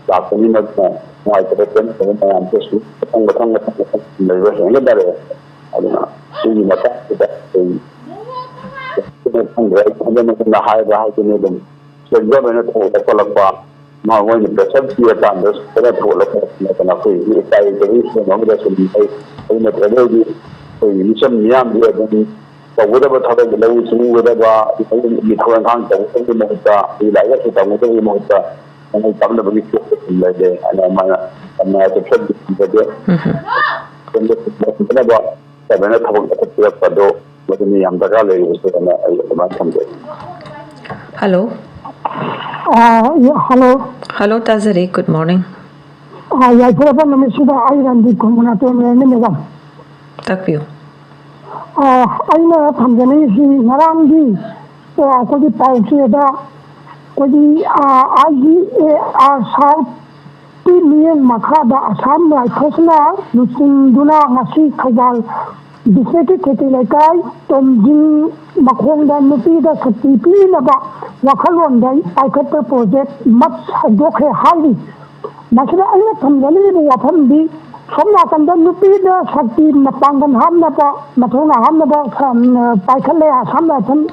ꯂꯥꯛꯀꯅꯤꯅ ꯅꯨꯡꯉꯥꯏꯇꯕ ꯄꯦꯟꯗꯕ ꯃꯌꯥꯝꯁꯨ ꯃꯊꯪ ꯂꯩꯕ ꯍꯦꯟꯒꯠꯅꯔꯛꯑꯦ ꯑꯗꯨꯅ ꯁꯤꯒꯤ ꯃꯇꯥꯡꯁꯤꯗ ꯈꯪꯗ꯭ꯔꯦ ꯑꯩ ꯈꯟꯖꯅ ꯍꯥꯏꯕ ꯍꯥꯏꯗꯨꯅꯤ ꯑꯗꯨꯝ ꯁ꯭ꯇꯦꯠ ꯒꯚꯔꯟꯃꯦꯟꯅ ꯊꯣꯛꯂꯛ ꯈꯣꯠꯂꯛꯄ ꯃꯣꯏꯅ ꯄ꯭ꯔꯦꯁꯔ ꯄꯤꯔꯀꯥꯟꯗ ꯈꯔ ꯊꯣꯛꯂꯛꯄ ꯅꯠꯇꯅ ꯑꯩꯈꯣꯏꯒꯤ ꯏꯀꯥꯏꯗꯒꯤ ꯁꯦꯟ ꯑꯃꯗ ꯁꯨꯝ ꯑꯩ ꯅꯠꯇ꯭ꯔꯒꯗꯤ ꯑꯩꯈꯣꯏꯒꯤ ꯃꯤꯆꯝ ꯃꯤꯌꯥꯝꯗꯤ ꯑꯗꯨꯝ ꯇꯧꯒꯗꯕ ꯊꯕꯛ ꯂꯧꯎ ꯁꯤꯡꯎꯒꯗꯕ ꯊꯕꯛ ꯏꯪꯈꯥꯡ ꯇꯧꯒꯗꯕꯒꯤ ꯃꯍꯨꯠꯇ ꯂꯥꯏꯔꯤꯛ ꯂꯥꯏꯁꯨ ꯇꯝꯒꯗꯕꯒꯤ ꯃꯍꯨꯠꯇ ꯃꯃꯜ ꯇꯝꯅꯕꯒꯤ ꯐꯤꯕꯝꯗ ꯁꯨꯝ ꯂꯩꯔꯦ ꯑꯗꯨꯅ ꯃꯥꯅ ꯆꯠꯊꯕꯤꯕꯗ ꯒꯚꯔꯟꯃꯦꯟꯅ ꯊꯕꯛ ꯂꯧꯈꯠꯄꯤꯔꯛꯄꯗꯣ ꯃꯗꯨꯅꯤ ꯌꯥꯝ ꯗꯔꯀꯥꯔ ꯂꯩꯔꯤꯕꯁꯤꯗꯅ ꯑꯩ ꯑꯗꯨꯃꯥꯏꯅ ꯊꯝꯖꯩ. Hello. Hello. Hello, Tazari. Good morning. Yaithirapa numisida ai Ranjit Kumar Tomrene madam. Takpiyo. Aina thamjanisi ngarangi akhoi pausida kodi South Indian makhada Assam Riflesna lusinduna ngasi Khawal district kheti laikai tomjing makhongda nupida khati pinaba wakhalonda paikhatta project mat hadokhe hali masida aina thamjani wafamdi somna kanda nupida sakti mapangan hamnaba mathona hamnaba paikhalle Assam Rifle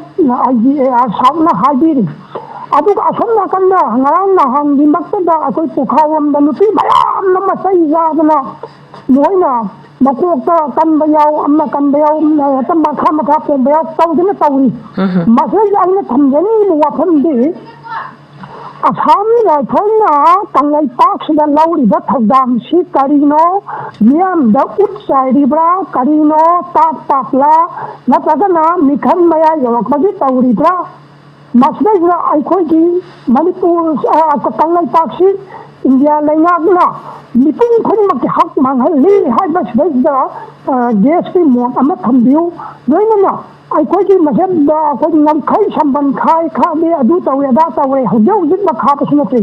IGAR Southna habiri aduga asomna kanda ngarang nahangi maktada akoi pukhawamda nupi mayam na masai yadna moina makokta kanba yaw amma kanba yaw tamma khama tha pomba yaw tawdina tawri masai aina thamjani wafamdi Assam Rifle tangai paksida lauriba thadam si karino miam da utsairibra karino tapla natagana mikhan maya yawakmagi tawribra Masdajra Aikoji, Manipur, Tangai Paksi, India Langagna, Nipun Kunmaki Hakman, Lee, Hibas Vesta, GSP Mon, Amatambu, Doinana, Aikoji Mazenda, Kai Samban Kai, Kabi, Aduta, Yadata, Hojo, Zitma Kapasnati,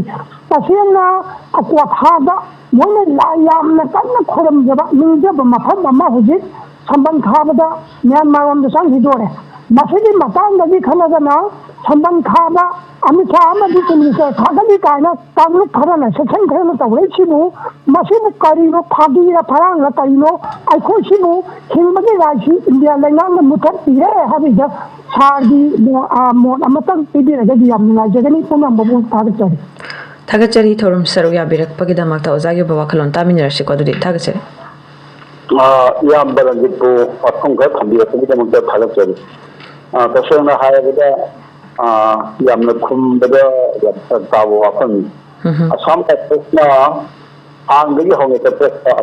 Pasiana, Aquatada, One Layam, Nakana Kuram, Ninjaba, Mahama Mahujit, Samban Kabada, Myanmar on the San Hidore. Masidi Matanga Kanadana, Samban Kaba, Amita Amadi Kagani Kana, Tamu Karana, Second Kana, Rechimu, Masimu Karino, Padira Paranga Karino, Aikoshimu, Kimagi, India Langana Mutati, Havija, Sardi, Mon Amatan, Pidi, Jagani Punamba Tagachari. Tagachari Thorum Saruya Birak Pagidamata Ozayo Bawakalon Tamin Rashiko did Tagachari. Yam Barangipo, or Congress, and the Pagidamata Tagachari. Tashana Hayada Yamnakum, the Tawo Apan. Assam Kasna, Angry Hong,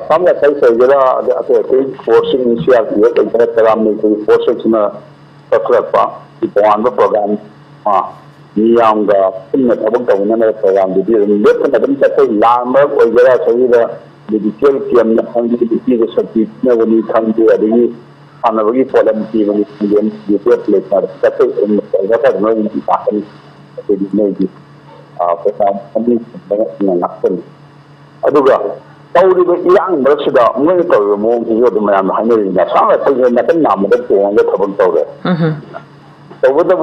some that I say, the forcing CRP, the Paramil forces in a Patrapa, the Panda program, Niang, the Pinnacle Government program, the Lieutenant Lambert, or Yara Savida, the detail PM, and the Sakti, never need come to a Anavagi for them, even if you get later, settle in the knowing the pattern, maybe for some Aduga, Tauri young Mercida, Monitor, Moon, you the man behind the Sama, Nakan Nam, the Tobin Tower. So, what the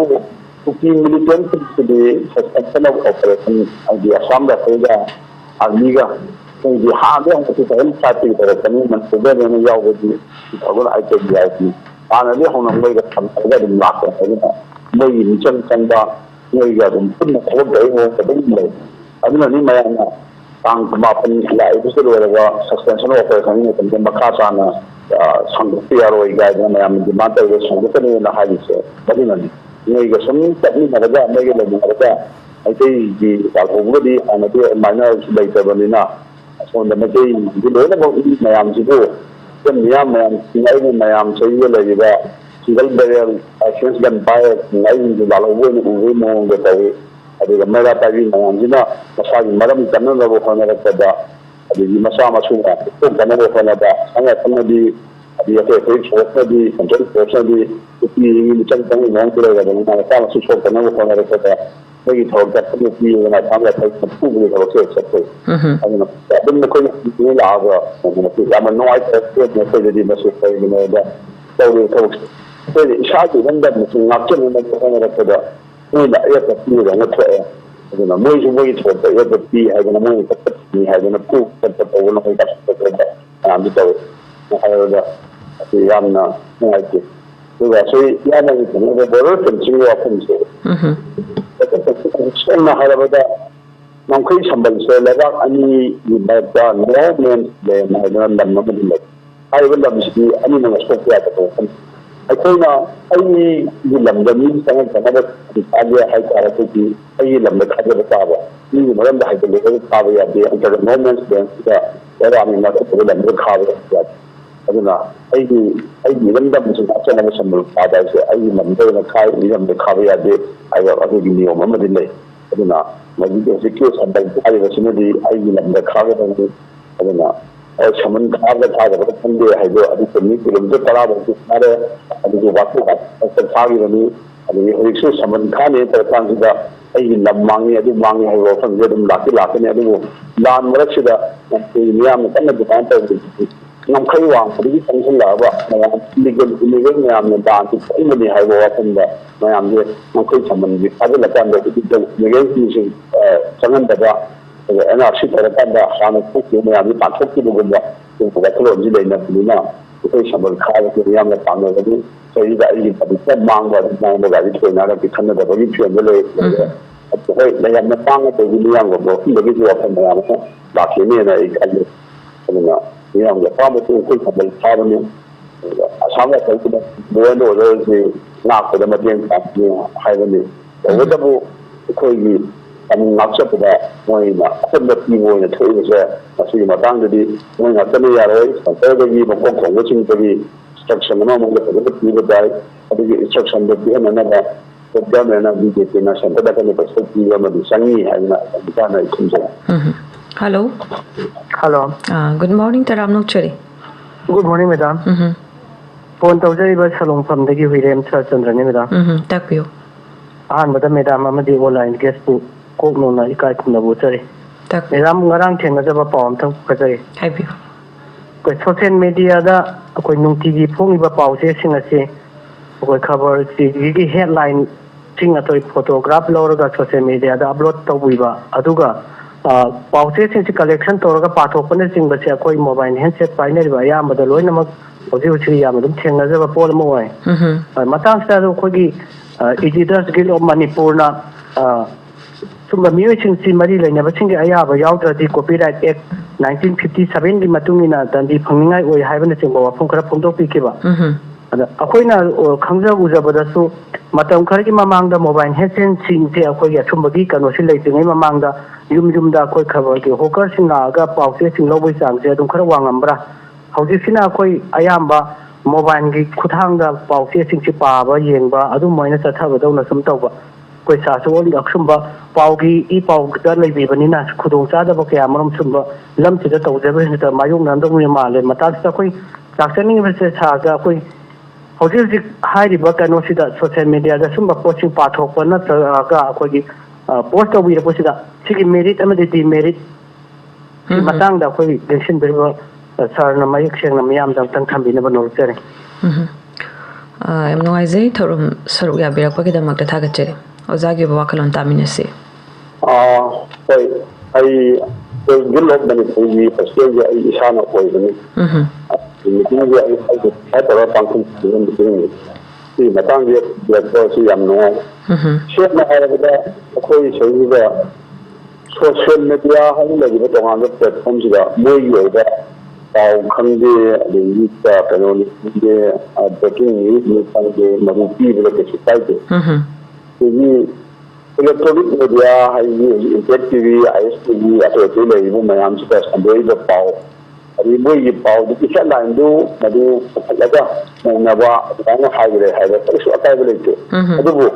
Kuki militant की suspension of operation आदि असम दा फेगा army का की हादे हम की पहल party तरह कनी मन सुबह में यावदी अगर आई के जाती आना दे हम नंबर का थमदा दिन लाख है ना मोई निचन चंदा मोई का तुम पुन खोद गए हो कदम ले अदना नहीं मैं ना तांग मापन लाइव से लोगा सस्पेंशन ऑफ ऑपरेशन में तुम मखा साना संगति यारोई गाइड में हम डिमांड है संगति ने ना हाई से अदना नहीं नहीं का सम तकनी नरगा मैं के लोग नरगा ऐसे जी तालहोगदी आनदी माइनर लेतबनिना सोंद में के जी लोना बहुत मयाम जिदो जब मयाम सिंगाई मयाम चाहिए लेगा सिंगल बैरल एक्शंस गन पाए सिंगाई जो लालहो ने उवे मोंग बतावे अदे मेरा तावी मयाम जिना मसा की मरम करने वो होने रखदा अदे जी मसा मसुगा तो करने वो होने दा संग संगदी अभी ऐसे कोई छोटा भी कंट्रोल फोर्स भी इतनी निचल तक नहीं करेगा तो ना काम से छोड़ करने वो होने रहता है लेकिन थोड़ा तक तो भी ना काम या कोई सब भी करो से सकते हैं अभी ना दिन में कोई नहीं लागा मतलब कि हम नो आई टेस्ट में कोई यदि बस कोई नहीं है तो शादी बंदा में नाचने में होने रहता है नहीं ना ये तो नहीं रहना चाहिए अभी ना मोई छोड़ता ये तो भी है ना मोई तक नहीं है ना को तक वो नहीं कर सकते हम भी तो 하여가 야나 뭐할게 그가 소위 야나기 때문에 뭐를 던지고 왔는지 그래서 하라보다 남의 선발서 내가 아니 이마다 노면 내 말은 남는 거 아이고 남시 아니 내가 스포츠야 또 아이코나 아이 이 상을 전하다 아니야 할 거라고 이 남의 가져다 봐봐 이 뭐는 다 할게 내가 봐봐야 돼 그러니까 노면 댄스가 내가 아니 나도 그걸 남의 가져다 अदुना आई लंदम से अचन में संबल पादा से आई मंदर में खाई नियम में खावे यादे आई अदु की नियम में दिले अदुना मजी से क्यों संबल पाई वसने दी आई लंदम खावे दे अदुना और समन खावे खावे तो पंदे है जो अदु से नी किलोमीटर तरा बहुत सारे अदु जो वाकु का खावी बनी अदु ये एक सो समन खाने तरह का आई लम मांगे अदु मांगे है वो संगे दम लाके ने अदु लान मरक से दा नियम में कन्न दुकान पर नमखई वांग बड़ी फंक्शन लाबा लीगल मैम ने दान की नहीं है वो वाफंदा मैम ये नमखई संबंधी अदु लकान दे लीगल की संगन दबा एनआरसी तरकांदा हाना को मैम ने पाठक की दुगुंबा तो बकलो जी लेना बिना तो संबल खाए के मैम ने पांगे बनी सही गाड़ी की मांग गाड़ी छोड़ना की खन्ना दबा की फिर ले अब तो मैम ने पांगे तो मैम को लगी जो अपन मैम को बाकी में ना एक अदुना yang ya pamo tu ko ko bel sabane asama ko ko bueno ro ni na ko da matien ka ni hai ne wo da bu ko yi am ngak sa da moi na ko da ti wo ne thoi se asu ma tang de moi na ta ne ya ro sa da yi ma ko ko wo ching de instruction ma mo da da ti da dai adi instruction da bi na na ko da me na bi de na sa da ka ne pa sa ti ma di sangi hai na ta na ikum sa hello hello good morning तराम नोचरी good morning madam phone तौजरीबा सलोंफमदगी हुइरेम चंद्रने madam ताकपियो Ahmed madam अमदी online guest पु कोकनोना इकाय खुनबु चरे madam ngarang thengajaba pawam thang khajari हाइबियो कोई सोशल मीडिया दा कोई नुंगतिगी फोंगिबा पावसे सिंगसे कोई खबर की हेडलाइन सिंग अतोय फोटोग्राफ लौरगा सोशल मीडिया दा अपलोड तौबिबा अदुगा पाउचे से कलेक्शन तौर पाथोपने चिंबसे अखोई मोबाइल हैंडसेट पाइनरिबा यामद लोइनमक होजि होजि यामदुम थेंगजबा पोल मोय मतांग सा अखोगी एडिटर्स गिल्ड ऑफ मणिपुर ना सुम मियोचिंग सी मरी लेनबा चिंग अयाबा याउद्रदि कॉपीराइट एक्ट 1957 की मतुंगिना दंदी फंगिंगाई ओय हाइबने चिंबा वाफम खरा फोंदोपिकेबा अखोइना खंगजा उजबदसु मतम खरगी ममांगदा मोबाइल हैंडसेट सिंगसे अखोगी असुंबगी कनोसि लेतिङै ममांगदा युम युमदा अखोई खबर के होकर सिंगागा पाउसे सिंग लौबै चांगसे अदुम खरा वांगमब्रा हौजिसिना अखोई अयाम्बा मोबाइल की खुथांगदा पाउसे सिंगसे पाबा येंगबा अदुम मोइना चथाबदौना सुम तौबा कोई सासोल अखसुंबा पाउगी ई पाउगदा लेबिबनिना खुदोंग चादबा कया मरम सुंबा लमसिदा तौजबे हिता मायुंग नंदोंग माले मतासिदा कोई चाक्सनिंग बसे सागा कोई हौजिक हौजिक हाइरिबा कनोसिदा सोशल मीडिया दा सुंबा पोस्टिंग पाथोकपा नत्रगा अखोगी पोस्ट तौबिरपसिदा सिगी मेरिट अमदि डिमेरिट मतंग दा कोई लेसन बिरबा सरना मयक सेंगना मियाम दा तंग थंबिनबा नोरचरे एम नोआइजे थोरम सरुक या बिरकपा के दमक थागचरे ꯑꯣꯖꯥꯒꯤ ꯑꯣꯏꯕ ꯋꯥꯈꯜꯂꯣꯟ ꯇꯥꯃꯤꯟꯅꯁꯤ ꯍꯣꯏ ꯑꯩ ꯒꯨꯜ ꯑꯣꯐ ꯃꯅꯤꯄꯨꯔꯒꯤ ꯍꯣꯁꯇꯦꯜꯒꯤ ꯑꯩ ꯏꯁꯥꯅ ꯑꯣꯏꯕꯅꯤ ꯃꯤꯇꯤꯡꯁꯦ ꯑꯩ ꯇꯧꯔ ꯄꯥꯡꯊꯣꯛꯈꯤꯕ ꯃꯤꯇꯤꯡꯅꯤ ꯁꯤ ꯃꯇꯥꯡꯁꯦ ꯂꯦꯞꯄꯁꯤ ꯌꯥꯝ ꯅꯨꯡꯉꯥꯏ ꯁꯦꯡꯅ ꯍꯥꯏꯔꯕꯗ ꯑꯩꯈꯣꯏ ꯁꯤꯒꯤꯗ ꯁꯣꯁꯤꯌꯦꯜ ꯃꯦꯗꯤꯌꯥ ꯍꯥꯏꯅ ꯂꯩꯔꯤꯕ ꯇꯣꯉꯥꯟꯕ ꯄ꯭ꯂꯦꯠꯐꯣꯝꯁꯤꯗ ꯃꯣꯏꯒꯤ ꯑꯣꯏꯕ ꯄꯥꯎ ꯈꯪꯗꯦ ꯑꯗꯒꯤ ꯀꯩꯅꯣꯅꯤ ꯈꯪꯗꯦ ꯕ꯭ꯔꯦꯀꯤꯡ ꯅ꯭ꯌꯨꯁꯅꯤ ꯈꯪꯗꯦ ꯃꯔꯨ ꯄꯤꯕꯗ ꯀꯩꯁꯨ ꯀꯥꯏꯗꯦ ꯑꯗꯒꯤ इलेक्ट्रॉनिक मीडिया है इंटेक टीवी IS टीवी अतोटी लेरिबो मयाम सिदा संदेइबो पाव अदि मोइगी पाव दि किसा लाइनदो मदु फलगा नबा दाना हाइरे हाइरे कइसु अकाइबो लेते अदुबो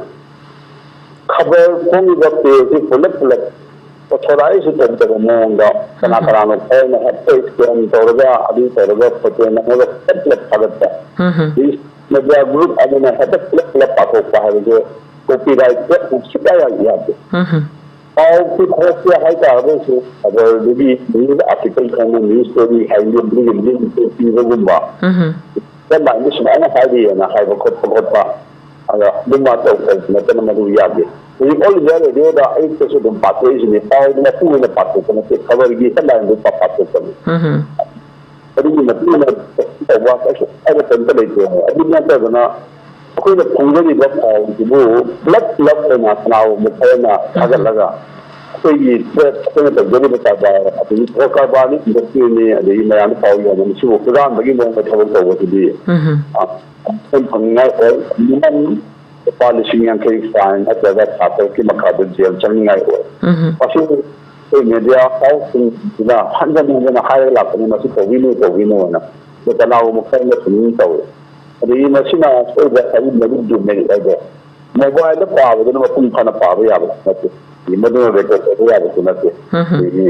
खबर कोंगिबो पेजि पुलप पुलप पथराइ सु तंतबो मोंदा कना कनानो फैन हत्ते स्कैन तोरगा अदि तोरगा फोटो नमगा पुलप फलता इस मीडिया ग्रुप अदना हत्ते पुलप पुलप पाको पाहबो copyright kita yang ada. Kalau kita hai tahu sih, agar jadi news article kamu news story hai dia beri itu gumba. Dan banyak sebenarnya hai dia nak hai berkot-kotba. Agak gumba tahu macam mana tu ya dia. Jadi kalau dia dah itu sudah pakai sini, tahu dia pun dia pakai kerana cover kita dah itu pakai kerana. Jadi macam mana tahu apa ada tentang itu. Ada yang tahu na ꯑꯩꯈꯣꯏꯅ ꯐꯣꯡꯖꯔꯤꯕ ꯄꯥꯎꯁꯤꯕꯨ ꯄꯨꯂꯞ ꯄꯨꯂꯞ ꯑꯣꯏꯅ ꯀꯅꯥꯒꯨꯝꯕ ꯃꯈꯣꯏꯅ ꯊꯥꯒꯠꯂꯒ ꯑꯩꯈꯣꯏꯒꯤ ꯑꯩꯈꯣꯏꯅ ꯇꯧꯖꯔꯤꯕ ꯀꯔꯕꯥꯔ ꯑꯗꯒꯤ ꯀꯔꯕꯥꯔꯅꯤ ꯏꯟꯗꯁꯇ꯭ꯔꯤꯅꯤ ꯑꯗꯒꯤ ꯃꯌꯥꯝꯅ ꯄꯥꯎ ꯌꯣꯟꯕꯅꯤ ꯁꯤꯕꯨ ꯍꯨꯔꯥꯟꯕꯒꯤ ꯃꯑꯣꯡꯗ ꯊꯕꯛ ꯇꯧꯕꯁꯤꯗꯤ ꯑꯩꯈꯣꯏ ꯐꯪꯅꯤꯡꯉꯥꯏ ꯑꯣꯏ ꯃꯤꯅꯤꯃꯝ ꯂꯨꯄꯥ 50,000 ꯐꯥꯏꯟ ꯅꯠꯇ꯭ꯔꯒ ꯊꯥ 6ꯀꯤ ꯃꯈꯥꯗ ꯖꯦꯜ ꯆꯪꯅꯤꯡꯉꯥꯏ ꯑꯣꯏ ꯃꯁꯤ ꯑꯩꯈꯣꯏ ꯃꯦꯗꯤꯌꯥ ꯍꯥꯎꯁꯁꯤꯡꯁꯤꯅ ꯍꯟꯖꯟ ꯍꯟꯖꯟꯅ ꯍꯥꯏꯔꯒ ꯂꯥꯛꯄꯅꯤ ꯃꯁꯤ ꯇꯧꯕꯤꯅꯨ ꯑꯗꯣ ꯀꯅꯥꯒꯨꯝꯕ ꯈꯔꯅ ꯁꯨꯃꯥꯏꯅ ꯇꯧꯋꯤ ꯑꯗꯒꯤ ꯃꯁꯤꯅ ꯑꯩꯈꯣꯏꯗ ꯃꯗꯨ ꯃꯦꯔꯤꯠ ꯍꯥꯏꯗꯣ ꯃꯣꯕꯥꯏꯜꯗ ꯄꯥꯕꯗꯨꯅ ꯃꯄꯨꯡ ꯐꯥꯅ ꯄꯥꯕ ꯌꯥꯕꯁꯨ ꯅꯠꯇꯦ ꯃꯗꯨꯅ ꯔꯦꯀꯣꯔꯠ ꯇꯧꯕ ꯌꯥꯕꯁꯨ ꯅꯠꯇꯦ ꯑꯗꯒꯤ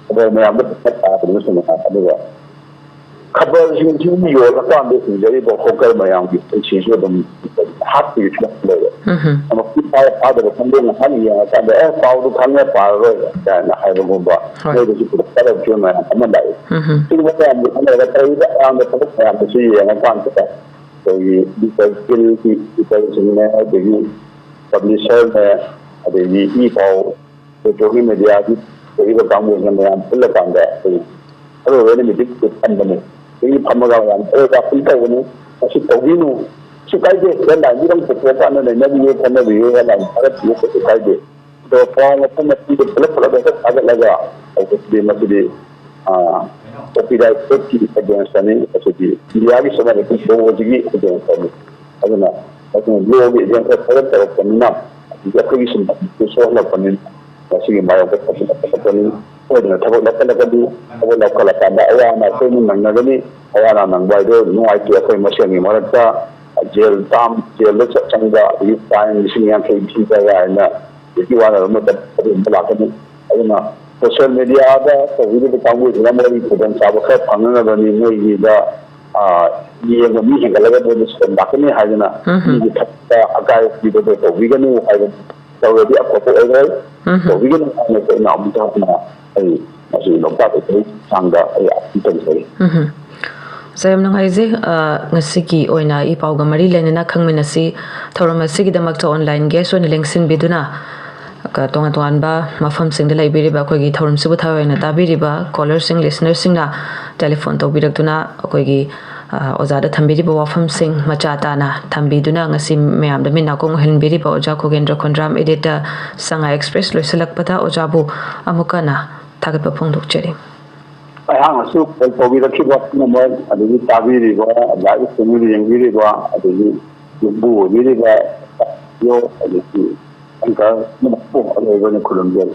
ꯑꯗꯣ ꯃꯌꯥꯝꯗ ꯄꯥꯕꯗꯨꯅꯁꯨ ꯅꯨꯡꯉꯥꯏ ꯑꯗꯨꯒ ꯈꯕꯔꯁꯤꯡꯁꯤ ꯌꯣꯜꯂꯀꯥꯟꯗ ꯍꯤꯡꯖꯔꯤꯕ ꯍꯣꯀꯔ ꯃꯌꯥꯝꯒꯤ ꯄꯨꯟꯁꯤꯁꯨ ꯑꯗꯨꯝ ꯍꯥꯠꯄꯒꯤ ꯐꯤꯕꯝ ꯂꯩꯔꯦ ꯑꯃꯨꯛꯀꯤ ꯐꯥꯗꯕ ꯈꯪꯗꯦ ꯅꯍꯥꯟ ꯌꯦꯡꯉꯀꯥꯟꯗ ꯄꯥꯎꯗꯨ ꯈꯪꯉꯦ ꯄꯥꯔꯔꯣꯏ ꯀꯥꯏꯅ ꯍꯥꯏꯕꯒꯨꯝꯕ ꯃꯣꯏꯗꯁꯨ ꯄꯨꯔꯛꯀꯗꯕ ꯐꯤꯕꯝ ꯃꯌꯥꯝ ꯑꯃ ꯂꯥꯛꯏ ꯁꯤꯒꯨꯝꯕ ꯃꯌꯥꯝꯗꯨ ꯈꯪꯉꯒ ꯇꯧꯔꯤꯕ ꯑꯌꯥꯝꯕ ꯊꯕꯛ ꯃꯌꯥꯝꯗꯨꯁꯨ ꯌꯦꯡꯉꯀꯥꯟꯗ ꯑꯩꯈꯣꯏꯒꯤ ꯗꯤꯖꯤꯇꯦꯜꯒꯤ ꯏꯗꯤꯇꯔꯁꯤꯡꯅꯦ ꯑꯗꯒꯤ ꯄꯕ꯭ꯂꯤꯁꯔꯅꯦ ꯑꯗꯒꯤ ꯏ ꯄꯥꯎ ꯏꯂꯦꯛꯇ꯭ꯔꯣꯅꯤꯛ ꯃꯦꯗꯤꯌꯥꯒꯤ ꯂꯩꯔꯤꯕ ꯀꯥꯡꯕꯨꯁꯤꯅ ꯃꯌꯥꯝ ꯄꯨꯜꯂꯀꯥꯟꯗ ꯑꯩꯈꯣꯏ ꯑꯔꯣꯏꯕ ꯃꯤꯇꯤꯡ ꯊꯝꯕꯅꯤ ꯑꯗꯒꯤ ꯐꯝꯃꯒ ꯃꯌꯥꯝ ꯄꯨꯜ ꯇꯧꯕꯅꯤ ꯃꯁꯤ ꯇꯧꯕꯤꯅꯨ ꯀꯩꯁꯨ ꯀꯥꯏꯗꯦ ꯍꯦꯗꯂꯥꯏꯟꯗꯨꯗꯪ ꯄꯨꯊꯣꯛꯑꯀꯥꯟꯗ ꯅꯩꯅꯕꯤꯌꯨ ꯈꯣꯠꯅꯕꯤꯌꯨ ꯍꯦꯗꯂꯥꯏꯟ ꯊꯥꯒꯠꯄꯤꯌꯨ ꯀꯩꯁꯨ ꯀꯥꯏꯗꯦ ꯑꯗꯣ ꯄꯥꯎ ꯃꯐꯝ ꯃꯁꯤꯗ ꯄꯨꯂꯞ ꯍꯦꯛꯇ ꯊꯥꯒꯠꯂꯒ ꯇꯧꯕꯁꯤꯗꯤ ꯃꯁꯤꯗꯤ copyright की अगेंस्ट नहीं ऐसे इंडिया की समय लेकिन लोगों की अगेंस्ट नहीं अगर लोग अगेंस्ट फर्क तरफ करना अखोई संपत्ति सोहला पनिन मसीगी मायो के पनिन ओदना थबक लकलकदी थबक लकलकादा अयाना कोई नंगगनी अयाना नंगबाइदो नुआइति अखोई मसेंगी मरता जेल चंगा इ फाइन 50,000 थीगा याना यदि वाला मत लाकनी अदना सोशल मीडिया तौरीब कांगूसना मोदी खुदम चाब खर फंगनबनी मोईदा येंग मी हेंगलगा बोल लाकनी हाजना मी थक्ता अकाय पीबदो तौरीगनु हाय तौरदी अकोपो ओइरल तौरीगनु हाय ना अमताना आई मसी लोकता पे सांगा आई अतंसरी ꯁꯌꯝ ꯅꯨꯡꯉꯥꯏꯖꯩ ꯉꯁꯤꯒꯤ ꯑꯣꯏꯅ ꯏ ꯄꯥꯎꯒ ꯃꯔꯤ ꯂꯩꯅꯅ ꯈꯪꯃꯤꯟꯅꯁꯤ ꯊꯧꯔꯝ ꯑꯁꯤꯒꯤꯗꯃꯛꯇ ꯑꯣꯟꯂꯥꯏꯟ ꯒꯦꯁ ꯑꯣꯏꯅ ꯂꯦꯡꯁꯤꯟꯕꯤꯗꯨꯅ ꯇꯣꯉꯥꯟ ꯇꯣꯉꯥꯟꯕ ꯃꯐꯝꯁꯤꯡꯗ ꯂꯩꯕꯤꯔꯤꯕ ꯑꯩꯈꯣꯏꯒꯤ ꯊꯧꯔꯝꯁꯤꯕꯨ ꯊꯋꯥꯏ ꯑꯣꯏꯅ ꯇꯥꯕꯤꯔꯤꯕ ꯀꯣꯂꯔꯁꯤꯡ ꯂꯤꯁꯅꯔꯁꯤꯡꯅ ꯇꯦꯂꯤꯐꯣꯟ ꯇꯧꯕꯤꯔꯛꯇꯨꯅ ꯑꯩꯈꯣꯏꯒꯤ ꯑꯣꯖꯥꯗ ꯊꯝꯕꯤꯔꯤꯕ ꯋꯥꯐꯝꯁꯤꯡ ꯃꯆꯥ ꯇꯥꯅ ꯊꯝꯕꯤꯗꯨꯅ ꯉꯁꯤ ꯃꯌꯥꯝꯗ ꯃꯤꯠ ꯅꯥꯀꯣꯡ ꯑꯣꯏꯍꯟꯕꯤꯔꯤꯕ ꯑꯣꯖꯥ ꯈꯣꯒꯦꯟꯗ꯭ꯔ ꯈꯣꯟꯗ꯭ꯔꯥꯝ ꯏꯗꯤꯇꯔ ꯁꯉꯥꯏ ꯑꯦꯛꯁꯄ꯭ꯔꯦꯁ ꯂꯣꯏꯁꯤꯜꯂꯛꯄꯗ ꯑꯣꯖꯥꯕꯨ ꯑꯃꯨꯛꯀ ꯍꯟꯅ ꯊꯥꯒꯠꯄ ꯐꯣꯡꯗꯣꯛꯆꯔꯤ ꯑꯩꯍꯥꯛꯅꯁꯨ ꯀꯣꯜ ꯇꯧꯕꯤꯔꯛꯈꯤꯕ ꯄꯨꯝꯅꯃꯛ ꯑꯗꯒꯤ ꯇꯥꯕꯤꯔꯤꯕ ꯂꯥꯏꯚ ꯏꯁꯇ꯭ꯔꯤꯃꯤꯡ ꯌꯦꯡꯕꯤꯔꯤꯕ ꯑꯗꯒꯤ ꯌꯨꯝꯕꯨ ꯑꯣꯏꯕꯤꯔꯤꯕ ꯑꯗꯒꯤ ꯑꯪꯀꯔ ꯑꯔꯣꯏꯕꯅ ꯈꯨꯔꯨꯝꯖꯔꯤ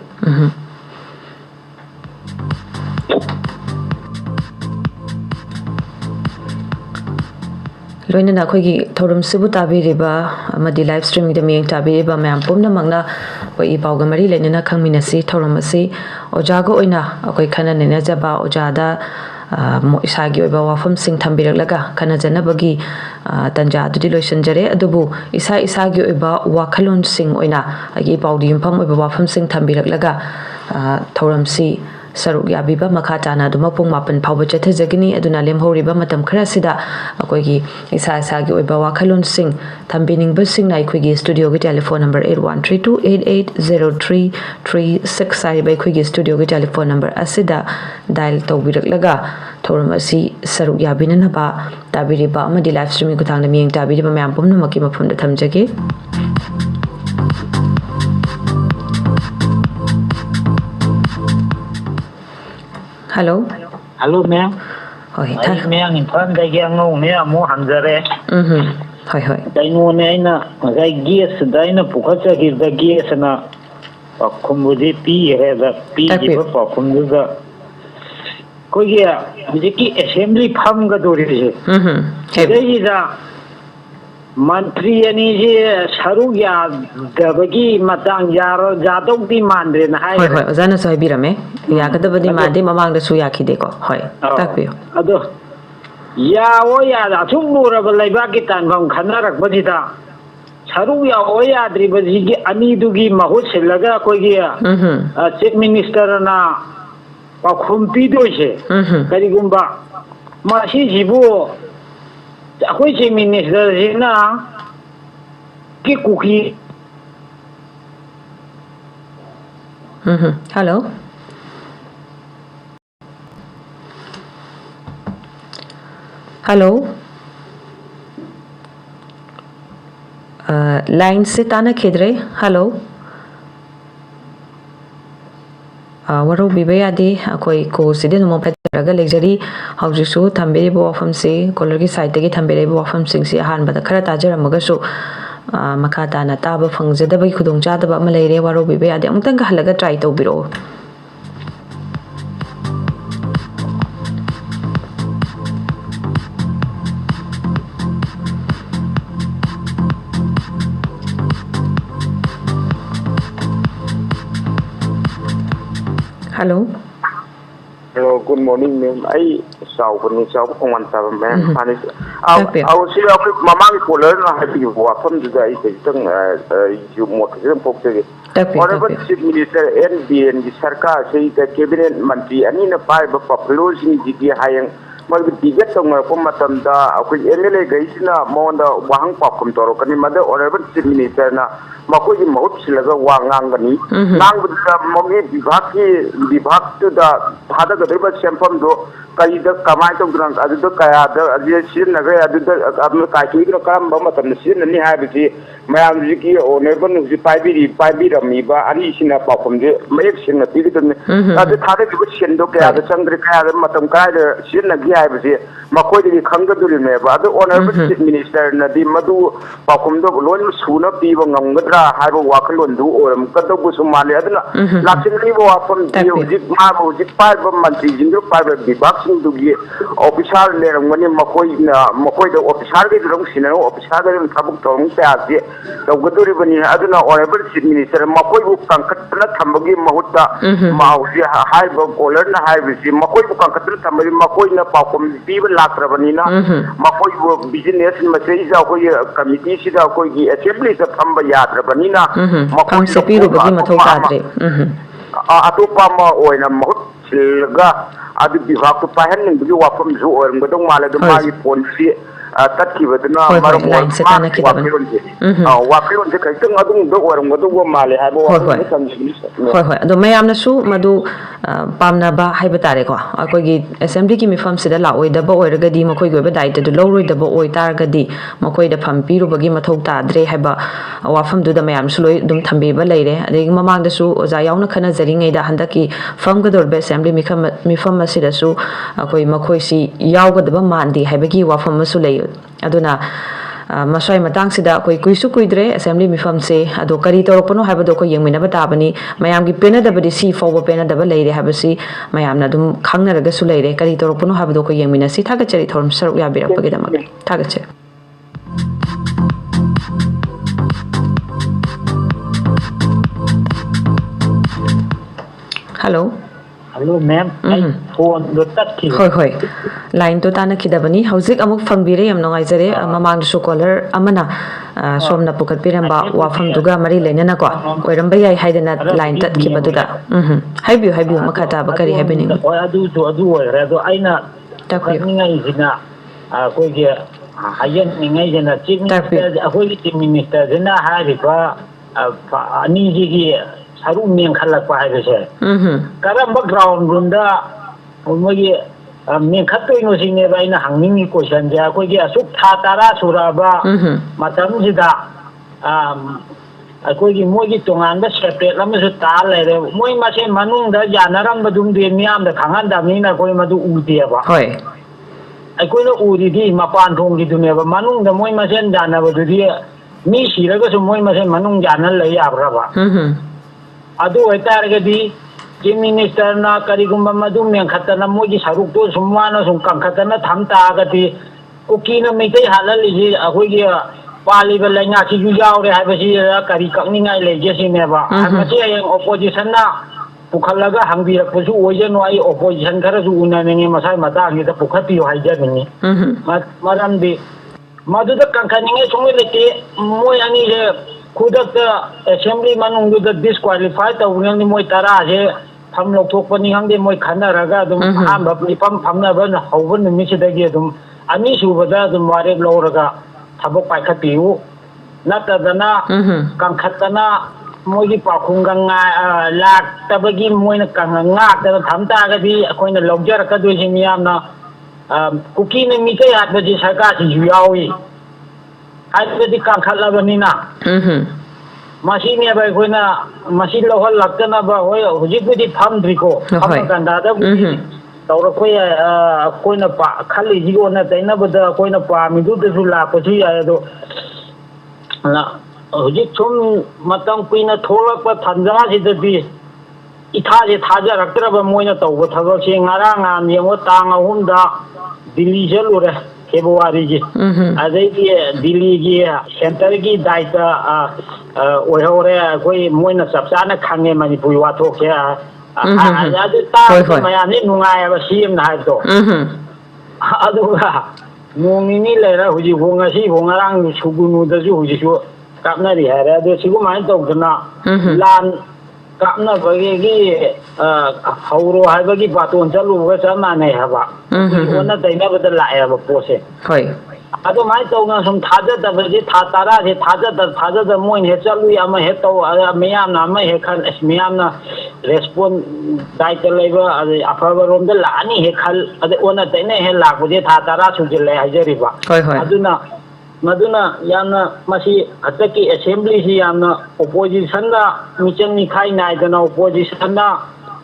ꯂꯣꯏꯅꯅ ꯑꯩꯈꯣꯏꯒꯤ ꯊꯧꯔꯝꯁꯤꯕꯨ ꯇꯥꯕꯤꯔꯤꯕ ꯑꯃꯗꯤ ꯂꯥꯏꯚ ꯁ꯭ꯇ꯭ꯔꯤꯃꯤꯡꯗ ꯃꯤꯠꯌꯦꯡ ꯇꯥꯕꯤꯔꯤꯕ ꯃꯌꯥꯝ ꯄꯨꯝꯅꯃꯛꯅ ꯑꯩꯈꯣꯏ ꯏ ꯄꯥꯎꯒ ꯃꯔꯤ ꯂꯩꯅꯅ ꯈꯪꯃꯤꯟꯅꯁꯤ ꯊꯧꯔꯝ ꯑꯁꯤ ꯑꯣꯖꯥꯒ ꯑꯣꯏꯅ ꯑꯩꯈꯣꯏ ꯈꯟꯅ ꯅꯩꯅꯖꯕ ꯑꯣꯖꯥꯗ ꯏꯁꯥꯒꯤ ꯑꯣꯏꯕ ꯋꯥꯐꯝꯁꯤꯡ ꯊꯝꯕꯤꯔꯛꯂꯒ ꯈꯟꯅꯖꯅꯕꯒꯤ ꯇꯥꯟꯖꯥ ꯑꯗꯨꯗꯤ ꯂꯣꯏꯁꯤꯟꯖꯔꯦ ꯑꯗꯨꯕꯨ ꯏꯁꯥꯒꯤ ꯑꯣꯏꯕ ꯋꯥꯈꯜꯂꯣꯟꯁꯤꯡ ꯑꯣꯏꯅ ꯑꯩꯒꯤ ꯏ ꯄꯥꯎꯗ ꯌꯨꯝꯐꯝ ꯑꯣꯏꯕ ꯋꯥꯐꯝꯁꯤꯡ ꯊꯝꯕꯤꯔꯛꯂꯒ ꯊꯧꯔꯝꯁꯤ saruk yabiba makha tana duma pung mapan phawba chathajagini aduna lemhoriba matam khara sida akoigi isa sa gi oiba wakhalon sing thambiningba sing na aikoigi studio gi telephone number 8132880336 sai ba aikoigi studio gi telephone number asida dial tawbiraklaga thoram asi saruk yabinana ba tabiriba amadi live streaming kuthangna miyeng tabiriba mayam pumnamakki mafumda thamjage Hello. Hello, ma'am. Hoi, Ay, ma'am, in front of the ngô nè, mua hàng giờ đấy. Hoi, hoi. Cái ngô này na, cái gas đấy na, phụ khắc cái gas na, không có gì pi hay là pi gì đó, không có gì. Coi kìa, cái assembly farm cái đồ gì. Cái gì đó. Mantri ani je saruk ya dabagi matang yaro jadok di mandre na hai hoi hoi ozana so habirame ya kadabadi mande mamang da su yakide ko hoi takpio ado ya o ya da thumura ba laiba ki tan bam khanarak bajida saruk ya o ya dri baji ki ani dugi mahut selaga koi gi chief minister na pa khumpi do se kari gumba ma si jibu akwai ce minister na ki kuki hello hello line se tana khidre hello waro bibeyadi akoi ko side no pataraga lecture hauji su thambere bo wafam se color gi side gi thambere bo wafam sing si han bada khara tajara maga su makha ta na ta ba phangjada bai khudong cha da ba ma leire waro bibeyadi amtang ga halaga try to biro Hello. Hello, good morning, ma'am. I saw when you saw one seven, ma'am. I was here with Mamma Polar, and I have you from the day you more to whatever chief minister NB and the Sarkar say the cabinet mantri and in a five of population GP high. Maybe the get somewhere from Matanda, MLA Gaisina, Monda, Wang Pop from Toro, mother or ever chief minister, Makoji Mots, Wang Angani, Nang with the Mommy Bivaki, Bivak to the Hada the river Champando, Kaida Kamaito Grant, Adukaya, Azian, Kaki, Kambama, and the Sin and Habiti, Mayamziki, or Never Zipabi, Miba, Anishina Pop from the Mason, the Pidican, the Kadi Shindoka, the Sangrika, the Matamka, Sin. Makoi Kanga do remember other honorable minister Nadi Madu Pakumdo Lon Suna Piva Ngadra have a Wakalundu or Mkatu Sumali Latin Rivo from Marmo Jipa Manti Jindu Piper be boxing to get official there when Makoi the official Sino official and Tabuk Tasi the Guduribani Aduna honorable minister Makoi Kankatana Tambagi Mahuta Mausi High Bolan High Makoi Kankatana Tambari Makoi people Latrabanina, Makoi business and Masay committee, Sidakoi assembly of Tamba Yatrabanina, Makoi Sapiru Matokadre, Atopama or in a Motsilga, Adu Bivaku Pahan, you are from Zoo or Madamala, the Mali Ponsi. Taki with the line setana kitaban wakilon de kai tung adung do or ngadu male ha bo hoi hoi ado mayamna su madu pamna ba haiba tare ko akoi gi assembly ki mifam sida la oi da ba oi raga di makoi go ba dai du lo roi da ba oi tar ga di makoi da pham pi ru ba gi mathok ta dre haiba wafam du da mayam su loi dum thambi ba leire ade mamang da su oja yauna khana jari ngai da handaki fam ga dor be assembly mifam asida su akoi makoi si yaw ga da ba mandi haiba gi wafam su lei aduna masai matang sida koi kuisu kuidre assembly mifam se ado kari toropano habado ko yengmina batabani mayam gi pena dabadi si fobo pena daba leire habasi mayam na dum khangna raga su leire kari toropano habado ko yengmina si thaga chari thorum saruk ya birak pagi damak thaga che hello Hello ma'am, phone do tat ki. Hoi line to tana khidabani hauzik amuk fangbire yam nongai jare mamang su caller amana somna pukat piramba wafam duga mari lenana ko oiramba yai haidana line tat khibaduda haibiu makata bakari habini adu oire do aina ningai jina ko ge hayan ningai jina chief minister akoi chief minister jina hariba ani ji gi saru meng khalak pa haibese karamba ground runda mogi meng khatoi no sine ba ina hangning question ja ko gi asuk tha tara suraba matam jida akoi mogi tongan ba separate lam su ta le moi ma se manung da janaram badum de miam da khangan da ni na koi madu u de ba hoi akoi no u di mapan thong gi dunia ba manung da moi ma sen jana ba du di mi sira ga su moi ma sen manung jana le ya bra ba adu oitargadi chief minister na karigumba madu meng khatana mogi saruk to sumwana sum kam khatana thamta gati kuki na meitai halali ji akoi gi pali ba lainga chi ju yaw re ha ba ji kari kakningai le je sine ba ma chi yang opposition na pukhalaga hangbi rak pusu oje no ai opposition khara ju una nge masai mata ngi da pukhati yo haija ni maram di madu da kankaninge sungwe lete moi ani je खुदक assembly मनूंग disqualify तौनी मोई तरा से फम लौथोपनी हंगे मोई खनरगा अहम मिफम फमनब हौब नुमिसिदगी अनी सूबद वारेप लौरगा थबक पाइखतियु नतदना कंखतना मोगी पाखुंगा लाक्तबगी मोइना कंगाक्तब थमतागदी अखोइना लौजरकदोइसि मियामना कुकी ने मिते हातबजी सरकार सि जुयावी हाइबदी कांखलबनिना मसीने बाय कोइना मसी लोहल लक्तना बा होय हुजिबुदी फमद्रिको फमकंदादा बुदी तौर कोइ कोइना पा खाली जिगो न तैना बदा कोइना पामिदु दसु लापसु यादो ना हुजिक छुम मतम कुइना थोलक थंजा सिददी इथाजे थाजा रक्तरब मोइना तौब थबसे ngarang am yengo tang ahumda Delhi चलुरे फेब्रुवारी जी अदगी दिल्ली की सेंटर की दायित्व ओहरे कोई मोइना सबसाना खांगे मणिपुर वाथोके अदु ता मयानि नुंगायबा सीएम ना हाइतो अदुगा नोंनिनी लेरा हुजि होंगासी होंगारांग सुगुनुदजु हुजिसु कापनारि हारे अदु सिगुमाय तौदना लान कापना बगेगी हौरो हाइबगी बातोन चलुगा चमाने हबा ओना दैना बद लायबा पोसे होय अदो माय तौना सम थाजा दबजे था तारा से थाजा द मोइन हे चलु अमा हे तौ मियाम ना अमा हे खन मियाम ना रेस्पोंड दायित्व लेबा अफबा रोम द लानी हे खल अदे ओना दैना हे लाकबजे था तारा सुजिले हाइजरिबा होय होय अदुना मदुना याना मसी हतकी असेंबली सी याना ओपोजिशन दा मिचंग निखाई नाइदना ओपोजिशन दा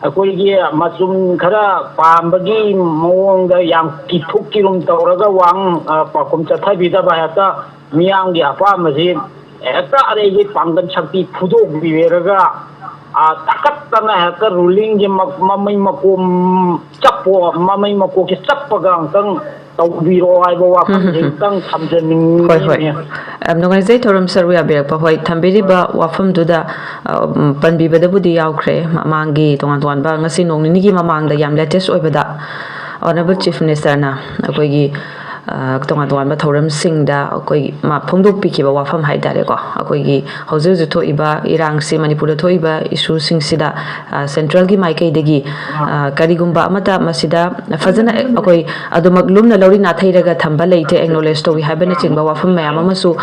अकोइगी मसुम खरा पामबगी मोंग याम किथुक किरुम तौरगा वांग पाकुम चथाबिदा बायता मियांगी अपा मजी एकता अरेगी पांगन शक्ति फुदो बिवेरगा तकत्तना हेक रूलिंग जे ममई मकोम चप्पो ममई मको के चप्पगा अंतंग तौबीरो आइबो वाफम जिंतंग थमजनिंग होय होय नोंगाइजै थोरम सरु याबिरकपा होय थम्बिरिबा वाफम दुदा पनबिबदबुदी यावख्रे मांगी तोंगान तोंगानबा ngasi nongni mamangda yam latest oibada honorable chief minister na akoigi tongan thoram singda akoi ma phongdok pikiba wafam haidare ko akoigi hauju ju thoiba irang si manipur thoiba issue sing sida central gi maikai degi karigumba amata masida fazana akoi adumak lumna lori na thairaga thamba leite acknowledge to wi habana chingba wafam mayam amasu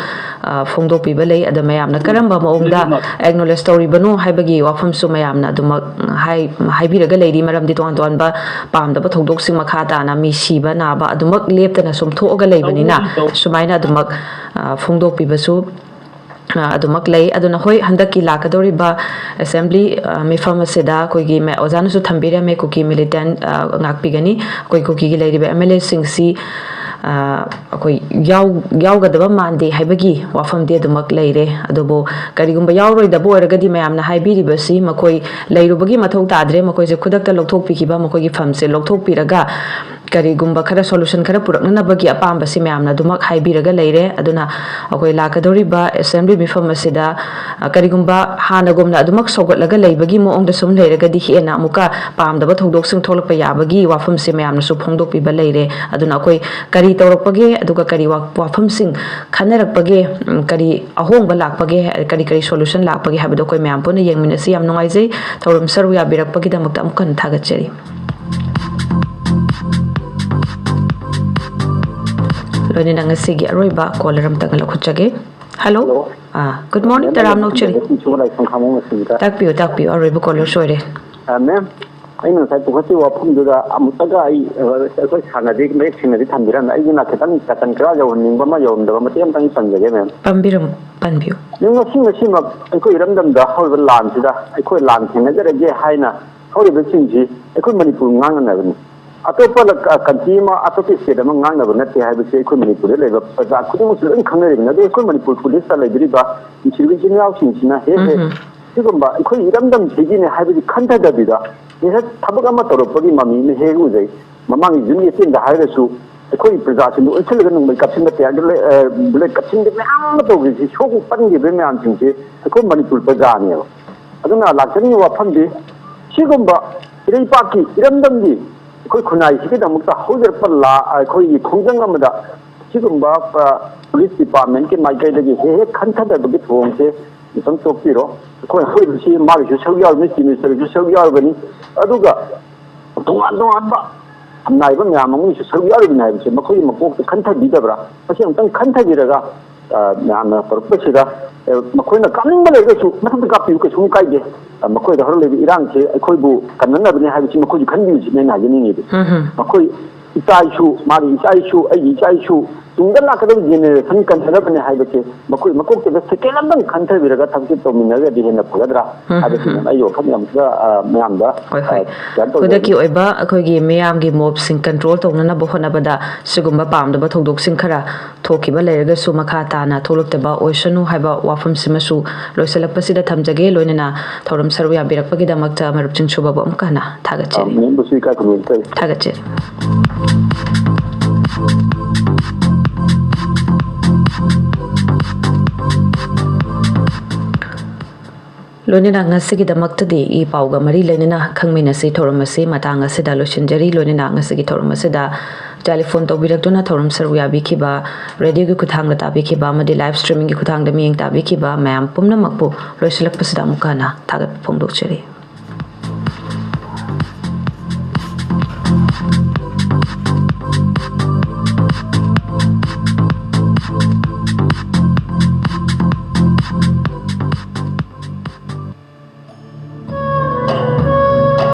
phongdok piba lei ada mayam na karamba maongda acknowledge story banu haibagi wafam su mayam na adumak haibiraga leiri maram di ton ba pamda ba thongdok sing makha ta na mi siba na ba adumak leptana sum thoga leibanina sumaina adumak phongdok pibasu adumak lei aduna hoi handaki lakadori ba assembly mifam aseda koigi me ozana su thambira me kuki militant ngakpigani koi kuki gi leiri ba mla singsi akoi yaw gadaba mande haibagi wafam de adumak leire adubo karigumba yawroi da boiragadi mayamna haibiri basi makoi leirubagi mathau tadre makoi je khudak ta lokthok pikiba makoi gi famse lokthok piraga ꯀꯔꯤꯒꯨꯝꯕ ꯈꯔ solution ꯈꯔ ꯄꯨꯔꯛꯅꯅꯕꯒꯤ ꯑꯄꯥꯝꯕꯁꯤ ꯃꯌꯥꯝꯅ ꯑꯗꯨꯃꯛ ꯍꯥꯏꯕꯤꯔꯒ ꯂꯩꯔꯦ ꯑꯗꯨꯅ ꯑꯩꯈꯣꯏ ꯂꯥꯛꯀꯗꯧꯔꯤꯕ assembly ꯃꯤꯐꯝ ꯑꯁꯤꯗ ꯀꯔꯤꯒꯨꯝꯕ ꯍꯥꯟꯅꯒꯨꯝꯅ ꯑꯗꯨꯃꯛ ꯁꯧꯒꯠꯂꯒ ꯂꯩꯕꯒꯤ ꯃꯑꯣꯡꯗ ꯁꯨꯝ ꯂꯩꯔꯒꯗꯤ ꯍꯦꯟꯅ ꯑꯃꯨꯛꯀ ꯄꯥꯝꯗꯕ ꯊꯧꯗꯣꯛꯁꯤꯡ ꯊꯣꯛꯂꯛꯄ ꯌꯥꯕꯒꯤ ꯋꯥꯐꯝꯁꯤ ꯃꯌꯥꯝꯅꯁꯨ ꯐꯣꯡꯗꯣꯛꯄꯤꯕ ꯂꯩꯔꯦ ꯑꯗꯨꯅ ꯑꯩꯈꯣꯏ ꯀꯔꯤ ꯇꯧꯔꯛꯄꯒꯦ ꯑꯗꯨꯒ ꯀꯔꯤ ꯋꯥꯐꯝꯁꯤꯡ ꯈꯟꯅꯔꯛꯄꯒꯦ ꯀꯔꯤ ꯑꯍꯣꯡꯕ ꯂꯥꯛꯄꯒꯦ ꯀꯔꯤ ꯁꯣꯂꯨꯁꯟ ꯂꯥꯛꯄꯒꯦ ꯍꯥꯏꯕꯗꯣ ꯑꯩꯈꯣꯏ ꯃꯌꯥꯝ ꯄꯨꯟꯅ ꯌꯦꯡꯃꯤꯟꯅꯁꯤ ꯌꯥꯝ ꯅꯨꯡꯉꯥꯏꯖꯩ ꯊꯧꯔꯝ ꯁꯔꯨꯛ ꯌꯥꯕꯤꯔꯛꯄꯒꯤꯗꯃꯛꯇ ꯑꯃꯨꯛ ꯍꯟꯅ ꯊꯥꯒꯠꯆꯔꯤ लोने नंगसी की अरोइबा कॉलर अमतंग लखुचगे हेलो गुड मॉर्निंग तराम नौचरी ताकपियो अरोइबा कॉलर सोरे मैम अगर साइड पुखसी वाफमदुदा अमुतगा अखोय सानदि मेक सिंगदि थंबिरन अइना खतन कतन करा जवनिंग बमा यवमदबा मतेम तंग संजगे मैम पंबियो निंग सिंग अखोय रमदमदा हौब लानसिदा अखोय लान थिंगजरगे हाइना हौरिबा सिंगजि अखोय मणिपुर ngangnabani अतोप कंट्री में अतोप स्टेट में ngangnaba natte haibase अखोय मणिपुर लेबा प्रजा खुदिमुक लोन खंगरिबना दे अखोय मणिपुर पुलिस ता लेबिरिबा इंसिबिजि जिनियाव सिंसिना हे सिगुम्बा अखोय इरमदम सिगिने हाइबि खंथदबिदा निसा थबक अमा तोरपगी ममी ने हे उजै ममांग जुनि तेंदा हाइरसु अखोय प्रजा सिनु ओछलग नंग कपसिन तयार बुले कपसिन दे मैम तोगि सोग पनगे बे मैम सिंसे अखोय मणिपुर प्रजा ने अदुना लाक्चनी वाफमदि सिगुम्बा इरैपाकी इरमदमदि अखोय खुनाई सिगदमक्ता हौजरपा ला अखोय खोंजंग अमदा सिगुम्बा पुलिस डिपार्टमेंट के माइकैदगी हे खंथदबगी थोंसे इतम तोपिरो अखोय होइबसि मागिसु सौयाव मिनिस्ट्री मिनिस्टरसु सौयावबनी अदुगा तोंगानबा नाइबा म्यामंगसु सौयावबनी हाइबसे मखोय मकोक खंथबिदबरा पसे अंतंग खंथबिरगा म्यामना परपसिदा मखोयना कानिंग लेगसु मथंग कापिउ के सुम काइदे मखोय हर लेबि इरांगसे अखोयबु कन्ननबनी हाइबसि मखोय खंबिउसि ने नाजनिंगे मखोय इचाइसु मारी इचाइसु अई इचाइसु तुंगा लाकदब जेनरेशन कंथरबने हाइबसे मखोय मकोक के सेकेंड अंदम खंथबिरगा थबके तोमिनगा दिहेना फगदरा हाइबसि अयो खमयमगा म्यामदा खुदकी ओइबा अखोयगी मियामगी मोबसिंग कंट्रोल तौनना बहोनबदा सिगुम्बा पामदबा थौदोकसिंग खरा थोकिबा लेरगसु मखा ताना थोलक्तबा ओइसनु हाइबा वाफम सिमसु लोइसलकपसिदा थमजगे लोइनना थौरम सरु याबिरकपगिदमक्ता मरुपचिंग सुबाबो अमकाना थागचेरी लोनेना ngasigidamakta i pauga mari lenina khangminasi thoramasi matanga sida loshinjari lonena ngasigi thoramasida telephone tobirakduna thoram sarwiya bikiba radio gi kuthangla tabikiba madi live streaming gi kuthangda miyeng tabikiba mayam pumna makpu loisilakpasida mukana thagat phongdokcheri